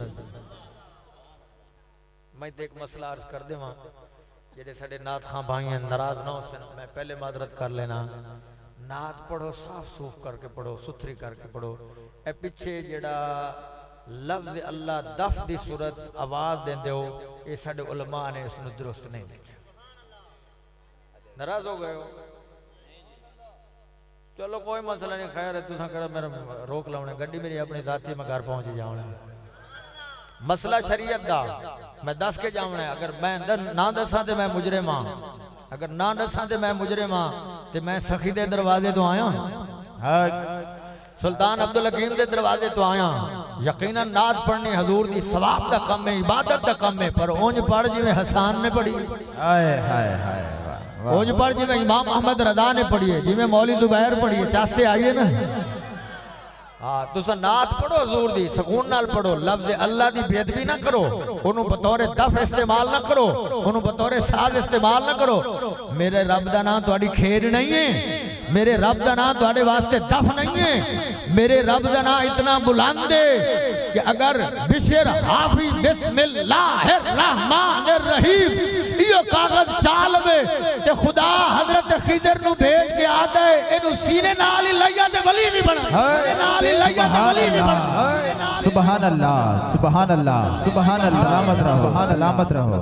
मैं तो एक मसला अर्ज कर देवा, जेडे साडे नात खां भाई हैं नाराज ना हो सन, मैं पहले माजरत कर लेना। नात पढ़ो साफ सूफ करके पढ़ो, सुथरी करके पढ़ो। ए पिछे जेड़ा लफ्ज अल्लाह दफ दी सूरत आवाज देंदे हो, ये साडे उलमा ने इसनु दुरुस्त नहीं लिखा। नाराज हो गए हो, चलो कोई मसला नहीं, खैर है। तुसा कर मेरा रोक लाउने गड्डी मेरी अपनी जाती, मैं घर पहुंच जाऊंगा। मसला शरीयत दा मैं दस के जाऊना है। अगर मैं ना दसा तो मैं मुजरिम हाँ, अगर ना दसा तो मैं मुजरिम हाँ। तो मैं सखी दे दरवाजे तो आया, सुल्तान अब्दुल हकीम दे दरवाजे तो आया। यकीनन नात पढ़नी हजूर दी सवाब दा कम है, इबादत दा कम है, पर ओंज पढ़ जिवें हसान ने पढ़ी, ओंज पढ़ जिवें इमाम अहमद रजा ने पढ़ी है, जिवें मौली जुबैर पढ़ी है। चासे आइए ना, हाँ तुसा नात पढ़ो हजूर दी, सुकून नाल पढ़ो। लफ्ज अल्लाह दी बेअदबी ना करो, उन्होंने बतौर दफ इस्तेमाल ना करो, उन्होंने बतौर साज इस्तेमाल ना करो। मेरे रब दा नाम तुहाडी खेर नहीं है, मेरे रब दा नाम तुहाडे वास्ते दफ नहीं है। मेरे रब दा नाम इतना बुलंद है कि अगर बिशर हाफिज बिस्मिल्लाहिर रहमानिर रहीम इयो कागज चालवे ते खुदा हजरत खिजर नु भेज के आदा है, इनु सीने नाल ही लइया ते वली नहीं बना, नाल ही लइया ते वली नहीं बना। सुभान अल्लाह, सुभान अल्लाह, सुभान अल्लाह। सलामत रहो, सलामत रहो।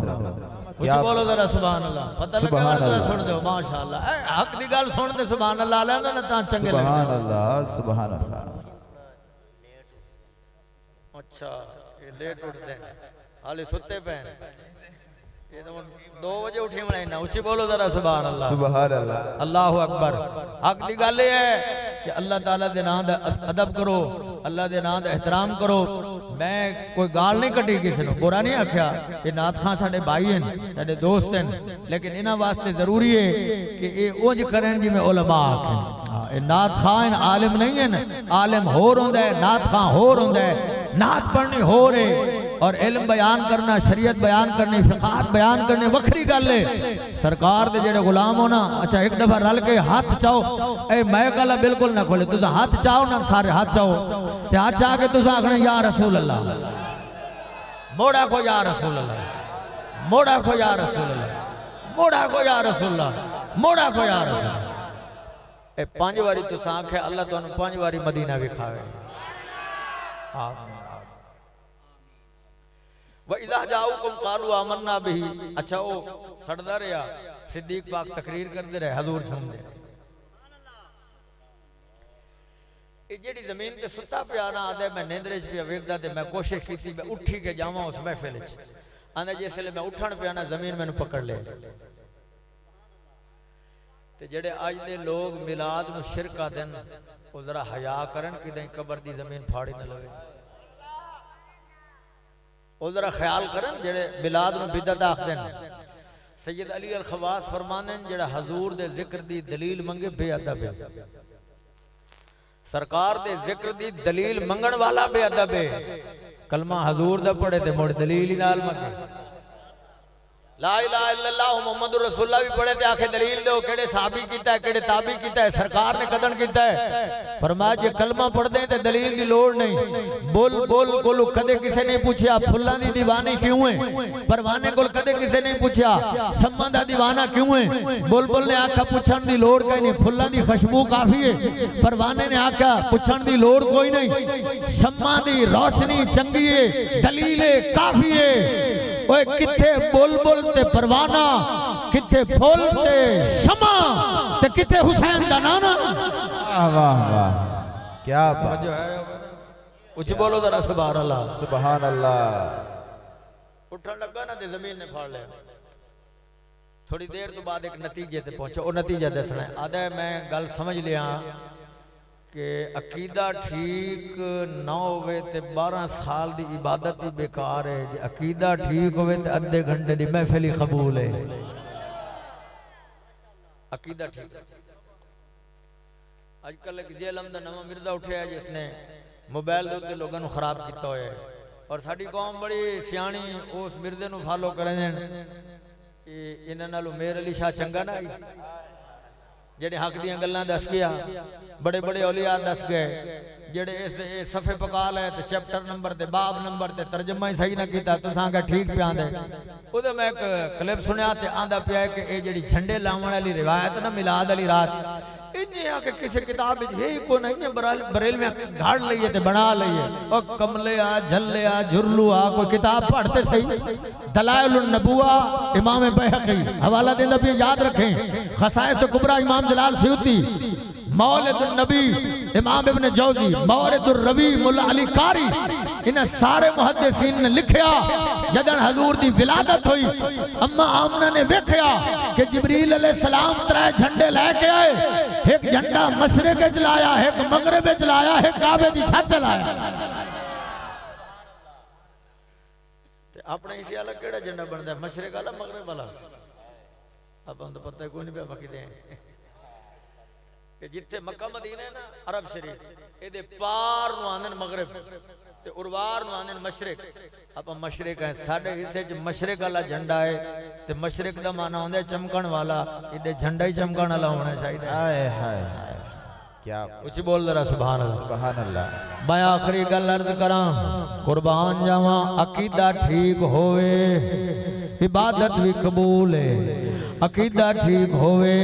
कुछ बोलो जरा सुभान अल्लाह। पता लगा जरा सुन दो माशाअल्लाह। हक दी गल सुन दे सुभान अल्लाह लेंदे ना तां चंगे लगदे। सुभान अल्लाह, सुभान अल्लाह। अच्छा ये लेट उठते हैं, हाले सुते पे हैं। ये तो 2 बजे उठी बनाई ना, ऊंची बोलो जरा सुभान अल्लाह, सुभान अल्लाह, अल्लाह अकबर। हक दी गल है कि अल्लाह ताला दे नाम दा अदब करो, अल्लाह दे नाम दा एहतराम करो। मैं कोई गाल नहीं कटी किसी ने, बुरा नहीं आख्या। ये नात खां साडे भाई हैं, साडे दोस्त हैं, लेकिन इन्हां वास्ते जरूरी है कि ये उंज करें जिवें उलमा आखें। ये नात खां आलिम नहीं है, आलिम होर हुंदा है, नात खां होर हुंदा है। नात पढ़नी हो रहे और इल्म बयान करना, शरीयत बयान करनी, फिकाहत बयान करनी वखरी गल है। सरकार दे जेड़े गुलाम हो ना, अच्छा एक दफा रल के हाथ चाओ, ए मैं कला बिल्कुल ना खोले, तुसा हाथ चाओ ना, सारे हाथ चाओ ते हाथ चा के तुसा आखना या रसूल अल्लाह, मोड़ा को या रसूल अल्लाह, मोड़ा को या रसूल अल्लाह, मोड़ा को या रसूल अल्लाह, मोड़ा को या रसूल। ए 5 बारी तुसा आखे अल्लाह तुहानू 5 बारी मदीना विखावे। आमीन। वइज़ा जाऊकुम क़ालू आमन्ना बिही। अच्छा वो सड़दा रहा, सिद्दीक पाक तकरीर करते रहे, हजूर झूमदे। ये जेड़ी जमीन ते सुता पिया ना, आदे मैं नींदरे च पिया वेखदा ते मैं कोशिश की मैं उठी के जावां उस महफिल च। आंदा जिसले मैं उठण पिया ना जमीन मैनू पकड़ ले। ते जेड़े अज दे लोग मिलाद नूं शिरक आखदन वो जरा हया करन कि कबर दी जमीन फाड़ी न लवे। वो जरा ख्याल करन जेड़े मिलाद नूं बिदअत आखदन। सैयद अली अल खवास फरमाने जेड़ा हजूर दे जिक्र दी दलील मंगे बेअदब है। सरकार दे जिक्र दी दलील मंगण वाला बेअदब है। कलमा हजूर दा पढ़े ते मुड़ दलील ही नाल मंगे। ला इलाहा इल्लल्लाह मुहम्मदुर रसूलुल्लाह भी पढ़े ते आखे दलील दो केड़े साहबी कीता है केड़े ताबी कीता है सरकार ने कदन कीता है। फरमाया जे कलमा पढ़दे ते दलील दी लोड़ नहीं। बोल बोल कोलू कदे किसे नहीं पूछया फुल्लां दी दीवानी क्यों है। परवाने कोल कदे किसे नहीं पूछया सम्मा दा दीवाना क्यों है। बोल बोल ने आखा पूछण दी लोड़ कोई नहीं फुल्लां दी खुशबू काफी है। परवाने ने आखा पूछण दी लोड़ कोई नहीं सम्मा दी रोशनी चंगी है दलील काफी है। ओए किथे बोल बोल ते परवाना किथे फूल ते शमा ते किथे हुसैन दा नाना। वाह वाह वाह क्या बात है। कुछ बोलो जरा सुभान अल्लाह सुभान अल्लाह। उठन लगा ना ते जमीन ने फाड़ लिया। थोड़ी देर तो बाद एक नतीजे ते पहुंचा। वो नतीजा दसना आदा मैं गल समझ लिया कि अकीदा ठीक ना होवे ते 12 साल दी इबादत ही बेकार है। जे अकीदा ठीक होवे ते अद्धे घंटे दी महफिल ही कबूल है। अकीदा ठीक आजकल एक जेलम दा नवा मिर्जा उठिया जिसने मोबाइल दे उत्ते लोगों को खराब किया होया है और साडी कौम बड़ी सियाणी उस मिर्जे नु फॉलो करे ने। इन्हां नालों मेर अली शाह चंगा ना जेड़े हक दियां गल्लां दस गया बड़े बड़े औलिया दस गए जेड़े इस सफे पकाल है ते चैप्टर नंबर ते बाब नंबर ते तर्जमा ही सही ना कीता तुसां का ठीक पे आंदे। उदे मैं एक क्लिप सुनया ते आंदा पिया कि ए जेड़ी झंडे लावण वाली रिवायत ना मिलाद वाली रात इन्हें आके किसी किताब है को नहीं बरेल में गाड़ लइए ते बना लइए। ओ कमले आ झल्ले आ झुरलू आ कोई किताब पढ़ते सही। दलाइलुन नबुवा इमाम बैहक़ी हवाला देंदा भी याद रखें। खसाइस कुबरा इमाम जलाल सयूती मौलिदुन नबी इमाम इब्न जौजी मौरिदुर रवी मुल्ला अली कारी इन सारे मुहद्दिसीन ने लिखया जदन हजूर दी विलादत हुई अम्मा आमना ने वेखया कि जिब्रील अलैहिस्सलाम 3 झंडे लेके आए। एक झंडा मशरिक च लाया एक मगरिब च लाया एक काबे दी छत लाया। ते अपने इसी अलग केड़ा झंडा बनदा मशरिक वाला मगरिब वाला अपन तो पता कोई नहीं पे बाकी दे जिथे मक्का मदीना है ना अरब शरीफ एदे पार नु आंदन मगरिब ते उरवार नु आंदन मशरिक। आप मशरिक है साडे हिस्से च मशरिक वाला झंडा है ते मशरिक दा माना होंदा चमकण वाला इदे झंडा ही चमकण वाला होना चाहिए। हाय हाय क्या कुछ बोल जरा सुभान अल्लाह सुभान अल्लाह। मैं आखिरी गल अर्ज करां कुर्बान जावा अकीदा ठीक होवे इबादत भी कबूल है। अकीदा ठीक होवे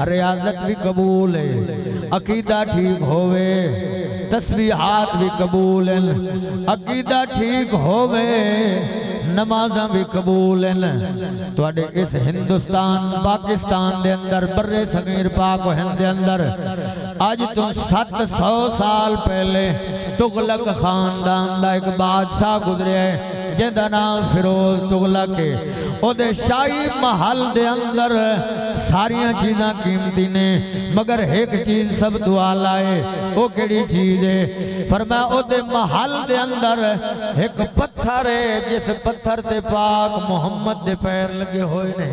रियाजत भी कबूल है। अकीदा ठीक होवे तस्बीहात भी कबूल है। अकीदा ठीक होवे नमाज़ां भी कबूल हैं। तुहाडे इस हिंदुस्तान पाकिस्तान दे अंदर बर्रे सगीर पाक हिंद दे अंदर आज तो 700 साल पहले तुगलक खानदान दा एक बादशाह गुजरे है जिंदा नाम फिरोज तुगलक है। ओदे शाही महल दे अंदर सारियां चीज़ां कीमती ने मगर एक चीज सब दुआ लाए वो केड़ी चीज है। फरमाया ओदे महल दे अंदर एक पत्थर है जिस पत्थर ते पाक मोहम्मद दे पैर लगे हुए ने।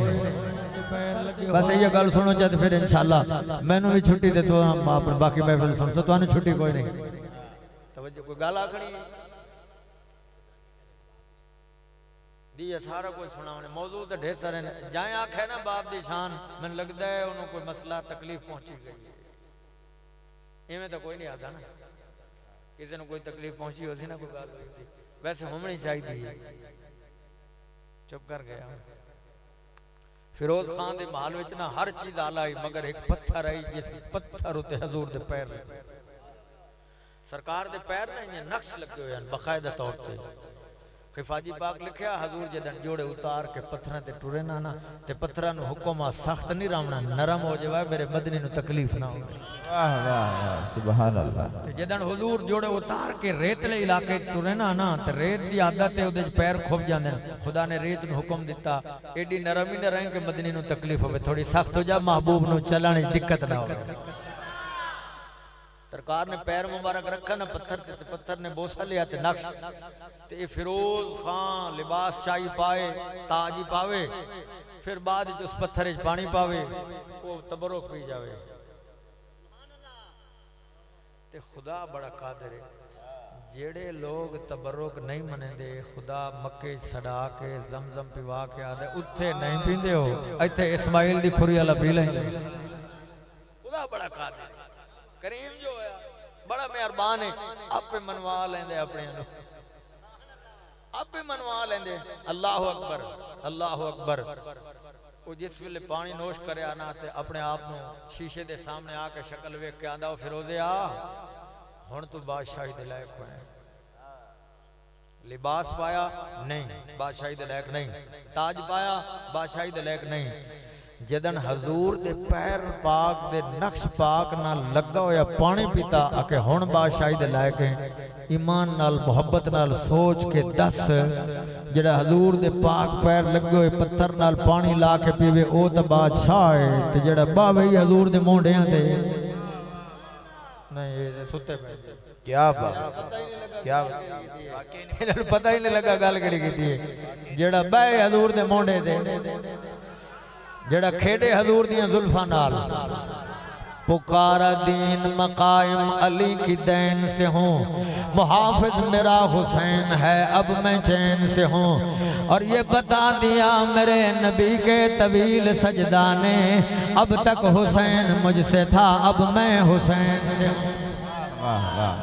बस ये गल सुनो चाहे फिर इंशाल्लाह मैनू भी छुट्टी दे तो बाकी महफिल सुन सो तुहानू छुट्टी कोई नहीं। तवज्जो कोई गल आखनी दी सारा कुछ सुनाने मौजूद तो ढेर सारे ने जाए आखे ना बाप दी शान मैंने लगता है उन्होंने कोई मसला तकलीफ पहुंची गई है। इवें तो कोई नहीं आता ना किसी ने कोई तकलीफ पहुंची हो सी ना कोई गल हुई वैसे होनी चाहिए। चुप कर गया। फिरोज खान दे महल विच ना हर चीज आला आई मगर एक पत्थर आई जिस पत्थर उत्ते हजूर दे पैर सरकार दे पैर ना नक्श लगे हुए हैं बाकायदा तौर पर। खिफाजी पाक लिखया हजूर जदन जोड़े उतार के पत्थरां ते टुरे ना ना ते पत्थरां नु हुक्म आ सख्त नहीं रावना नरम हो जावे मेरे मदनी नु तकलीफ ना हो। वाह वाह वाह सुभान अल्लाह। ते जदन हुजूर जोड़े उतार के रेतले इलाके टुरे ना ना ते रेत दी आदत है ओदे पैर खुब जांदे खुदा ने रेत नु हुक्म दिता एडी नरम ही न रहे कि मदनी नु तकलीफ होवे थोड़ी सख्त हो जा महबूब नु चलण दी दिक्कत ना हो। सरकार ने पैर मुबारक रखा ना पत्थर ते पत्थर ने बोसा लिया ते नक्श ते फिरोज खान लिबास शाही पाए ताज ही पावे फिर बाद उस पत्थर पानी पावे वो तबरुक पी जावे। ते खुदा बड़ा कादिर है जेड़े लोग तबरुक नहीं मनेंदे खुदा मक्के सड़ा के जमजम पिवा के आदे उत्थे नहीं पींदे हो इत्थे इस्माइल दी खुरी वाला पी लेंगे। खुदा बड़ा कादिर करीम जो है बड़ा मेहरबान है आपे मनवा लेंदे अपने आपे मनवा लेंदे। अल्लाह अकबर अल्लाह अकबर। वो जिस वेले पानी नोश करे आना ते अपने आप नु शीशे दे सामने आके शक्ल वेख के आंदा फिरोजे आ हुण तू बादशाही दे लायक होया। लिबास पाया नहीं बादशाही दे लायक नहीं ताज पाया बादशाही दे लायक नहीं। जदन हजूर दे पैर पाक दे नक्श पाक नाल लगा होया पानी पीता आके हुण बादशाही दे लायक है। ईमान नाल मोहब्बत नाल सोच के दस जेड़ा हजूर दे पाक पैर लगे हुए पत्थर नाल पानी ला के पीवे ओ तो बादशाह है ते जेड़ा बावे हजूर दे मोंडियां ते नहीं ये सुते पे क्या बात क्या इन्हां पता ही नहीं लगा गल केड़ी कीती है। जेड़ा बावे हजूर दे मोंडे ते जेड़ा खेडे हजूर दियां जुल्फां नाल पुकारा दीन मकायम अली की दैन से हूँ मुहाफिज मेरा हुसैन है अब मैं चैन से हूँ। और ये बता दिया मेरे नबी के तवील सजदाने अब तक हुसैन मुझसे था अब मैं हुसैन से हूँ।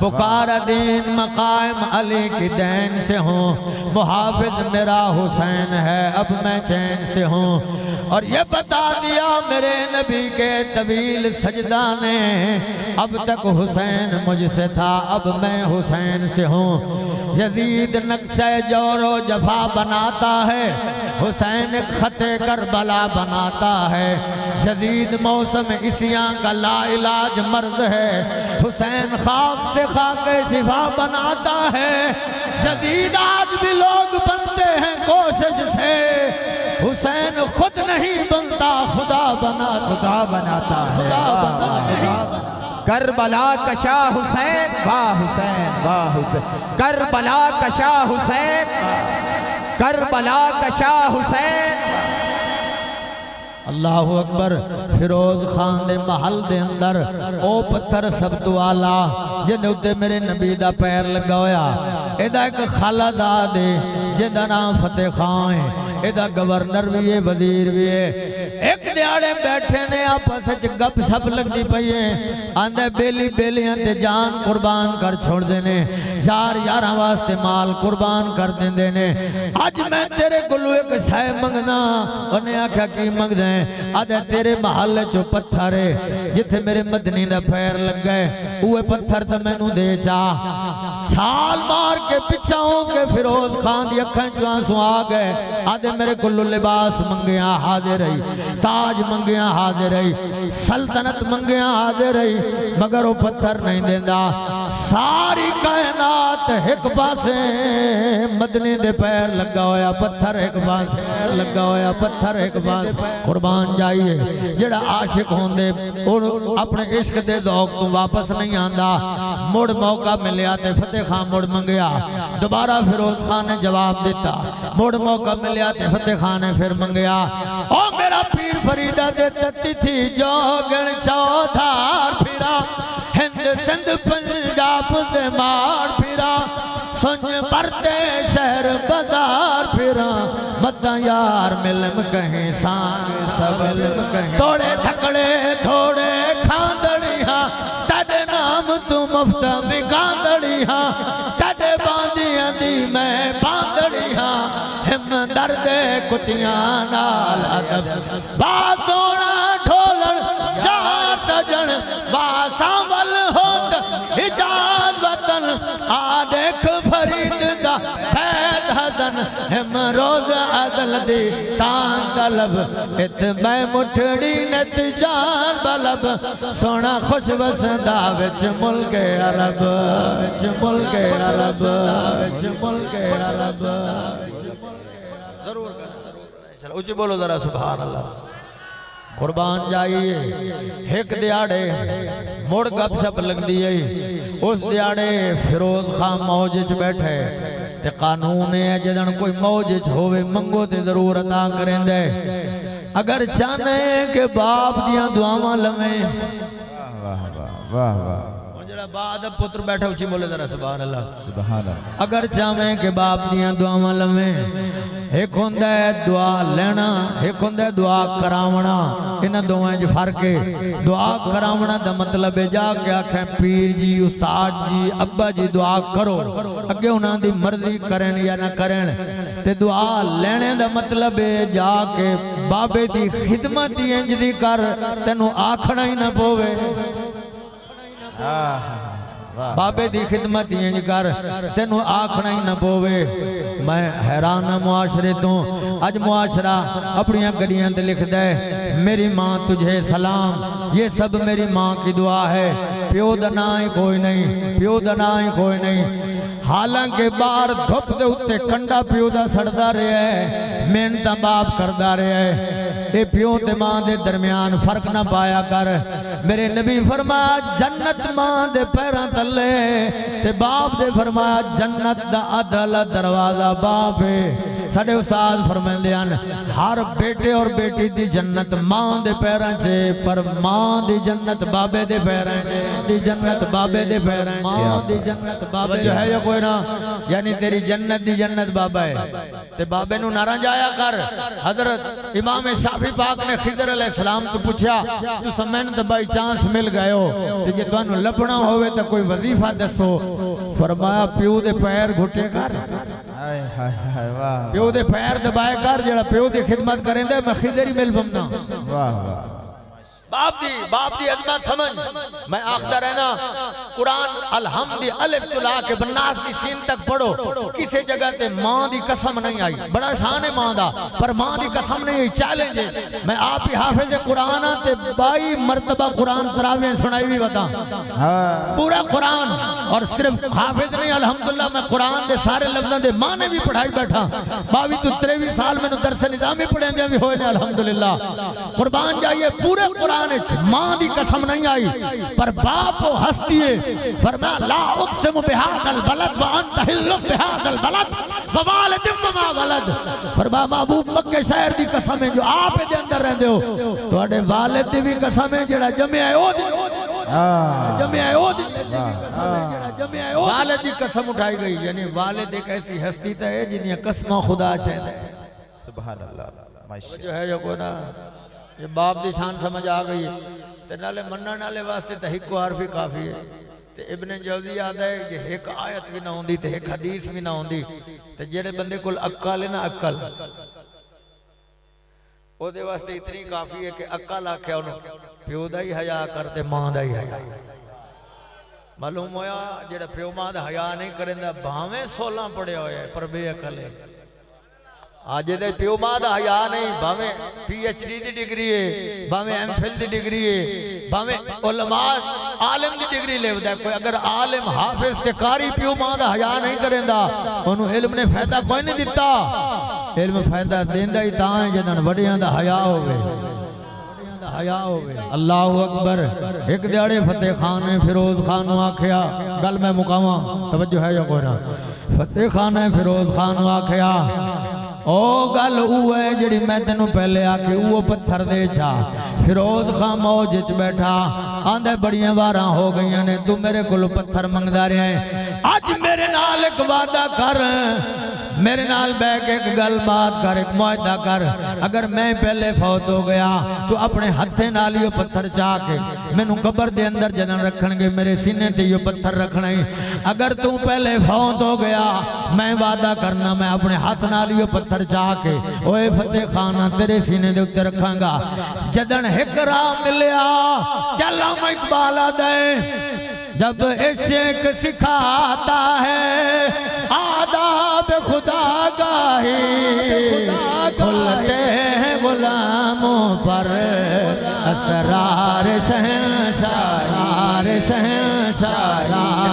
पुकारा दीन मकायम अली की दैन से हूँ मुहाफिज मेरा हुसैन है अब मैं चैन से हूँ। और ये बता दिया मेरे नबी के तवील सजदा ने अब तक हुसैन मुझसे था अब मैं हुसैन से हूँ। यजीद नक्शे जोरो जफा बनाता है हुसैन खते करबला बनाता है। यजीद मौसम इसियां का लाइलाज मर्द है हुसैन खाक से खाके शिफा बनाता है। यजीद आज भी लोग बनते हैं कोशिश से हुसैन खुद नहीं बनता खुदा बनाता है। करबला कशा हुसैन वाह हुसैन वाह हुसैन करबला कशा हुसैन करबला कशा हुसैन। अल्लाह अकबर। फिरोज खान दे महल दे अंदर ओ पत्थर सब तो आला जिंदे उत्ते मेरे नबी दा पैर लगा होया एदा एक खालादाद है जिंदा नाम फतेह खान है। एदा गवर्नर भी है वजीर भी है। एक दिहाड़े बैठे ने आपस च गप शप लगती पई है आंदे बेली बेलियां ते जान कुर्बान कर छोड़ देने यार यारां वास्ते माल कुर्बान कर देंदे ने। अज मैं तेरे कोलों एक शै मंगना उन्हें आख्या की मंगदा है आदे तेरे महल चो पत्थर है जिथे मेरे मदनी दा पैर लगा है उहे पत्थर तो मैनू दे चा। छाल मार के पिछा हो के फिरोज खान दी अखां चों आंसू आ गए आदे मेरे कोलों लिबास मंगिया हाजिर रही ताज मंगिया हाजिर रही सल्तनत मंगिया हाजिर रही मगर वो पत्थर नहीं देंदा। सारी कायनात एक पासे मदनी दे पैर लगा होया पत्थर एक पासे लगा होया पत्थर एक पासे। कुर्बान जाइए जेड़ा आशिक होंदे अपने इश्क दे ज़ौक़ तो वापस नहीं आंदा। मुड़ मौका मिलया ते फतेह खान मुड़ मंगया दोबारा फिरोज खान ने जवाब दिता मुड़ मौका मिलया ते फतेह खान ने फिर मंगया ओ मेरा पीर फरीदा दे तती थी जोगण चौधार फिरा हिंद सिंध पंजाब दे मार फिरा सुन परते शहर बाजार फिरा मदा यार मिलम कहीं सांग सबल कहीं थोड़े थकड़े थोड़े खांदड़िया तेरे नाम तू मुफ्त विकांदड़िया तेरे बांदियां दी मैं बांदड़िया हिम दर्दे कुतियां नाल अदब बा सोना ढोलन चार सजन बा सांवल होत इजाज वतन आ देख फरीद दा फैद हसन रोज अदल दी तान तलब इत मैं मुठड़ी नत जान बलब सोना खुश वसदा विच मुल्क अरब विच मुल्क अरब विच मुल्क अरब जरूर चलो ऊंची बोलो जरा सुभान अल्लाह कुर्बान जाइए एक दिहाड़े मुड़ गपशप लगती है उस दिहाड़े फिरोज खान मौज च बैठे ते कानून है जदन कोई मौज च होवे मंगो ते जरूर अता करेंदे अगर चाहने के बाप दियां दुआवां लवे वाह वाह वाह वाह बाद पुत्र बैठा उची बोले जरा सुभान अल्लाह सुभान अल्लाह अगर चाहे के बाप दियां दुआवां लवे एक हुंदा है दुआ लेना एक हुंदा है दुआ करावना इन्हां दोवां च फर्क है दुआ करावना दा मतलब है जाके आखे पीर जी उस्ताद जी अब्बा जी दुआ करो अगे उन्हां दी मर्जी करन या ना करन ते दुआ लेने दा मतलब है जाके बाबे दी खिदमत इंज दी कर तैनू आखना ही ना पवे बाबे दी खिदमत इंज कर तेनू आखना ही ना पोवे मैं हैरान हाँ मुआशरे तो अज मुआशरा अपनी गड्डियां ते लिखदा है मेरी माँ तुझे सलाम ये सब मेरी माँ की दुआ है प्यो दा ना ही कोई नहीं प्यो दा ना ही कोई नहीं हालांकि बाहर धुप दे उत्ते कंडा प्यो दा सड़दा रहा है मेहनत बाप करदा रहा है ए प्यो ते मां दे दरमियान फर्क ना पाया कर मेरे नबी फरमाया जन्नत मां दे पैरां तले ते बाप दे फरमाया जन्नत दा अदल दरवाजा बाप है साडे उस्ताद फरमांदे हन हर बेटे और बेटी दी जन्नत मां दे पैरां च पर मां दी जन्नत बाबे दे पैरां च दी जन्नत बाबे दे पैरां मां दी जन्नत बाबे जो है या कोई ना यानी तेरी जन्नत दी जन्नत बाबा है ते बाबे नु नारा जाया कर हजरत इमाम शाफी पाक ने खिदर अलैहिस्सलाम तो पूछा तू समैन तो बाई चांस मिल गए हो ते जे तुहानू लभना होवे तो कोई वजीफा दसो फरमाया प्यो दे पैर घुटे कर हाय हाय हाय वाह प्यो दे पैर दबाए कर जेड़ा प्यो दी खिदमत करेंदे मैं खिदर ही मिल बमना वाह वाह बाप दी अजमत समझ मैं आखदा रहना कुरान अलहम्दी अलिफ तो ला के बन्नास दी सीन तक पढ़ो किसी जगह ते मां दी कसम नहीं आई बड़ा शान है मां दा पर मां दी कसम नहीं आई चैलेंज है मैं आप ही हाफिज कुरान ते 22 मरतबा कुरान तरावी सुनाई भी बता पूरा कुरान और सिर्फ हाफिज नहीं अल्हम्दुलिल्लाह मैं कुरान दे सारे लफ्जां दे माने भी पढ़ाई बैठा 22 तो 23 साल मैंने दरस निजामी पढ़ेंदे भी होए ने अल्हम्दुलिल्लाह कुर्बान जाइए पूरे कुरान मां दी कसम नहीं आई पर बाप हस्ती है फरमाया ला उक़सिमु बिहादल बलद व अंत हिल्लु बिहादल बलद व वालिदिम व मा वलद फरमाया महबूब मक्के शहर दी कसम है जो आप दे अंदर रहंदे हो ਤੁਹਾਡੇ वालिद दी भी कसम है जेड़ा जम्या है ओ जम्या है ओ जेड़ा जम्या है ओ वालिद दी कसम उठाई गई यानी वालिद एक ऐसी हस्ती है जिन्हें कसम खुदा चाहते सुभान अल्लाह माशाअल्लाह जो है जो कोई ना ये बाप दी शान समझ आ गई है ते नाले मनण वाले वास्ते तो हिको हरफ ही काफी है ते इब्ने जौजी याद है कि एक आयत भी ना होंदी ते एक हदीस भी ना होंदी ते जेड़े बंदे कोल अक्ल है ना अक्ल ओदे वास्ते इतनी काफी है कि अक्ल आख्या उन्हों प्यो दा ही हया करते मां दा ही हया मालूम होया जेड़ा प्यो मां दा हया नहीं करेंदा भावें 16 पढ़िया होया पर बेअकल है आज दे प्यो मां दा हया नहीं भावे PhD दी डिग्री है भावे MPhil दी डिग्री है भावे उलमा आलिम दी डिग्री लेवदा कोई अगर आलिम हाफिज ते कारी प्यो मां दा हया नहीं करेंदा ओनु इल्म ने फायदा कोई नहीं दिता इल्म फायदा देंदा ही तां है जदन वडियां दा हया होवे हया होवे अल्लाहु अकबर एक दिहाड़े फतेह खान ने फिरोज खान नु आखिया गल मैं मुकावा तवज्जो है या कोई ना फतेह खान ने फिरोज खान नु आखिया ओ गल है जी मैं तेन पहले आके वो पत्थर दे चा फिरोज खान मौज च बैठा आंदे बड़िया वारा हो गई ने तू मेरे को पत्थर मंगदा रहा है अज मेरे नाल एक वादा कर मेरे नाल बैठ के एक गल बात कर एक मुआहदा कर अगर मैं पहले फौत हो गया तो अपने हथे नाल ही पत्थर चाह के मैनू कबर दे अंदर जदन रखणगे मेरे सीने ते यो पत्थर रखना ही अगर तू पहले फौत हो गया मैं वादा करना मैं अपने हाथ नाल ही पत्थर चाह के ओए फतेह खान तेरे सीने दे उत्ते रखांगा जदन एक राह मिलया क्या अल्लामा इकबाल आदा है जब इश्क सिखाता है आदाब खुदा का गाही खुलते हैं गुलामों पर असरार शहंशाह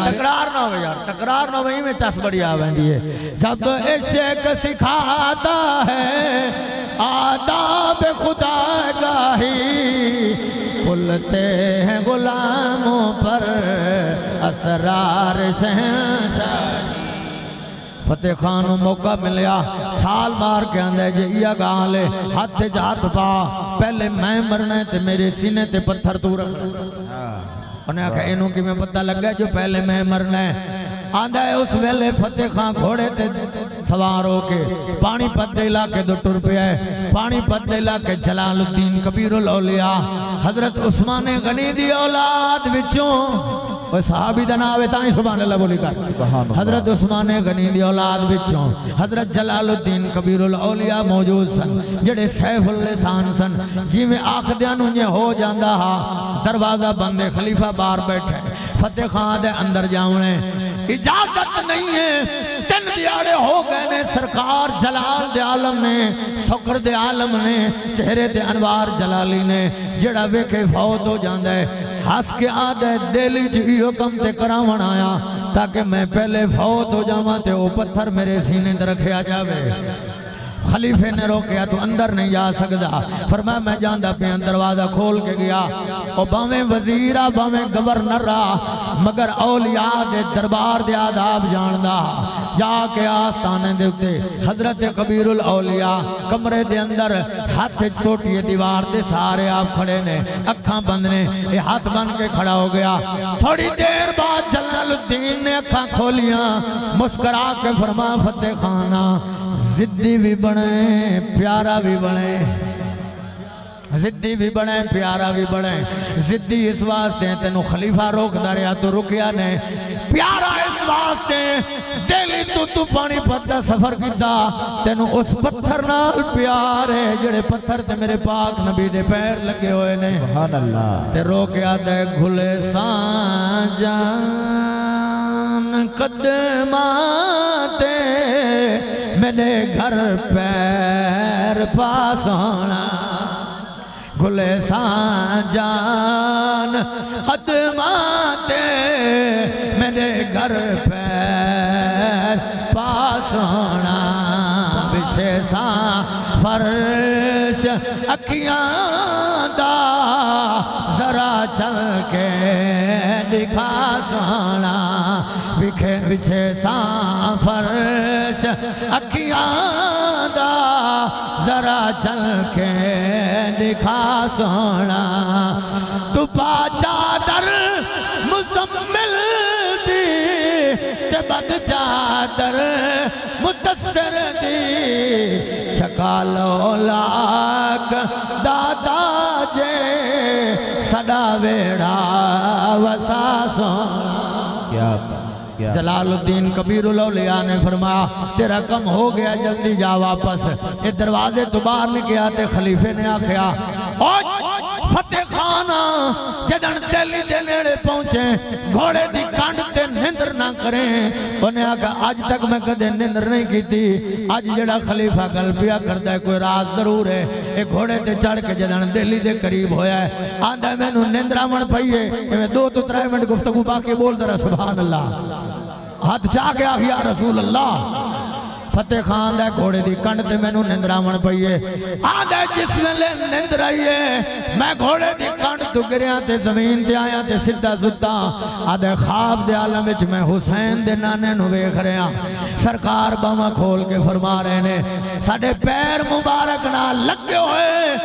तकरार ना हो यार, तकरार ना वही में चस बड़ी आ वेंदी है। जब इश्क सिखाता है आदाब खुदा गाही खुलते हैं गुलामों पर असरार शहंशाह। फतेह खान को मौका मिलया छाल मार के आंदा जे इया गां ले हाथ च हाथ पा पहले मैं मरना है ते मेरे सीने ते पत्थर तू रख। उन्हें आखिया इनू किवें पता लगा जो पहले मैं मरना है। आंदा है उस वेले फतेह खान घोड़े ते सवार होके पानीपत दे इलाके तो टुर पिया है। पानीपत दे इलाके जलालुद्दीन कबीरुल औलिया हजरत उस्मान गनी दी औलाद विचों सहाबी दा नाम है ताई सुभान अल्लाह बोली कर। हजरत उस्मान गनी दी औलाद विचों हजरत जलालुद्दीन कबीरुल औलिया मौजूद सन जेड़े सैफुल लिसान सन। जिवें आखदियां नु जे हो जांदा हा दरवाजा बंद है खलीफा बाहर बैठे फतेह खान दे अंदर जावणे इजाजत नहीं है। 3 दिहाड़े हो गए ने सरकार जलाल दे आलम ने सुकर दे आलम ने चेहरे ते अनवार जलाली ने जेड़ा वेखे फौत हो जांदा है हस के आदे दिल च इहो कम ते करावण आया ताकि मैं पहले फौत हो जावां ते ओ पत्थर मेरे सीने ते रखिया जावे। खलीफे ने रोकया तू अंदर नहीं जा सकता। फरमाया मैं जांदा पे दरवाजा खोल के गया और भावें वजीर आ भावें गवर्नर आ मगर औलिया दे दरबार दे आदाब जानदा। जाके आस्थाने दे उत्ते हजरत कबीरुल औलिया कमरे दे अंदर हाथ छोटी दीवार दे सारे आप खड़े ने अखा बंद ने ये हाथ बन के खड़ा हो गया। थोड़ी देर बाद जलालुद्दीन ने अखा खोलियां मुस्कुरा के फरमाया फतेह खाना जिद्दी भी बने प्यारा भी बने जिद्दी भी बने प्यारा भी बने। जिद्दी इस वास्ते तेनू खलीफा रोकदा रहा तू रुकिया ने प्यारा इस वास्ते दिली तू पानीपत दा सफर किया तेनू उस पत्थर नाल प्यार है जेड़े पत्थर ते मेरे पाक नबी दे पैर लगे हुए ने। सुभान अल्लाह ते रोकया दे घुले साजान कदमाते मेरे घर पैर पासोना खुले साजान कदमाते मेरे घर पैर पासोना बिछे सा फर्श अखियां दा जरा चल के दिखा सोना बिखे बिछे सा फर्श अखियां दा जरा चल के दिखा सोना तू पा चादर मुजम्मिल दी ते बद चादर मुदस्सिर दी शकालो लाक दादा जे सदा वेड़ा वसा सोना। क्या जलालुद्दीन कबीरुल औलिया ने फरमाया तेरा कम हो गया जल्दी जा वापस। ये दरवाजे तो बाहर निकला ते खलीफे ने आख्या फतेह खान जदन दिल्ली दे नेड़े पहुंचे घोड़े दी कंड ते निंदर ना करें। उन्हें आखा आज तक मैं कदे निंदर नहीं की अज जड़ा खलीफा गल पिया करदा है कोई राज जरूर है। ये घोड़े ते चढ़ के जदन दिल्ली दे करीब होया है आंदा मैनू निंदरावण पई है। इवें 2 तो 3 मिनट गुफ्तगू बाकी बोल दरा सुभान अल्लाह हाथ चा के आख या रसूल अल्लाह। फतेह खान दे घोड़े दी कंड ते मैनू निंदरावण पई है। आंदा जिस वेले निंदर आई है मैं घोड़े दी कंड तो गिरिया ते जमीन ते आया ते सीधा सुता आदे ख्वाब दे आलम विच मैं हुसैन दे नाने नु वेख रहा। सरकार बावा खोल के फरमा रहे ने साडे पैर मुबारक नाल लगे होए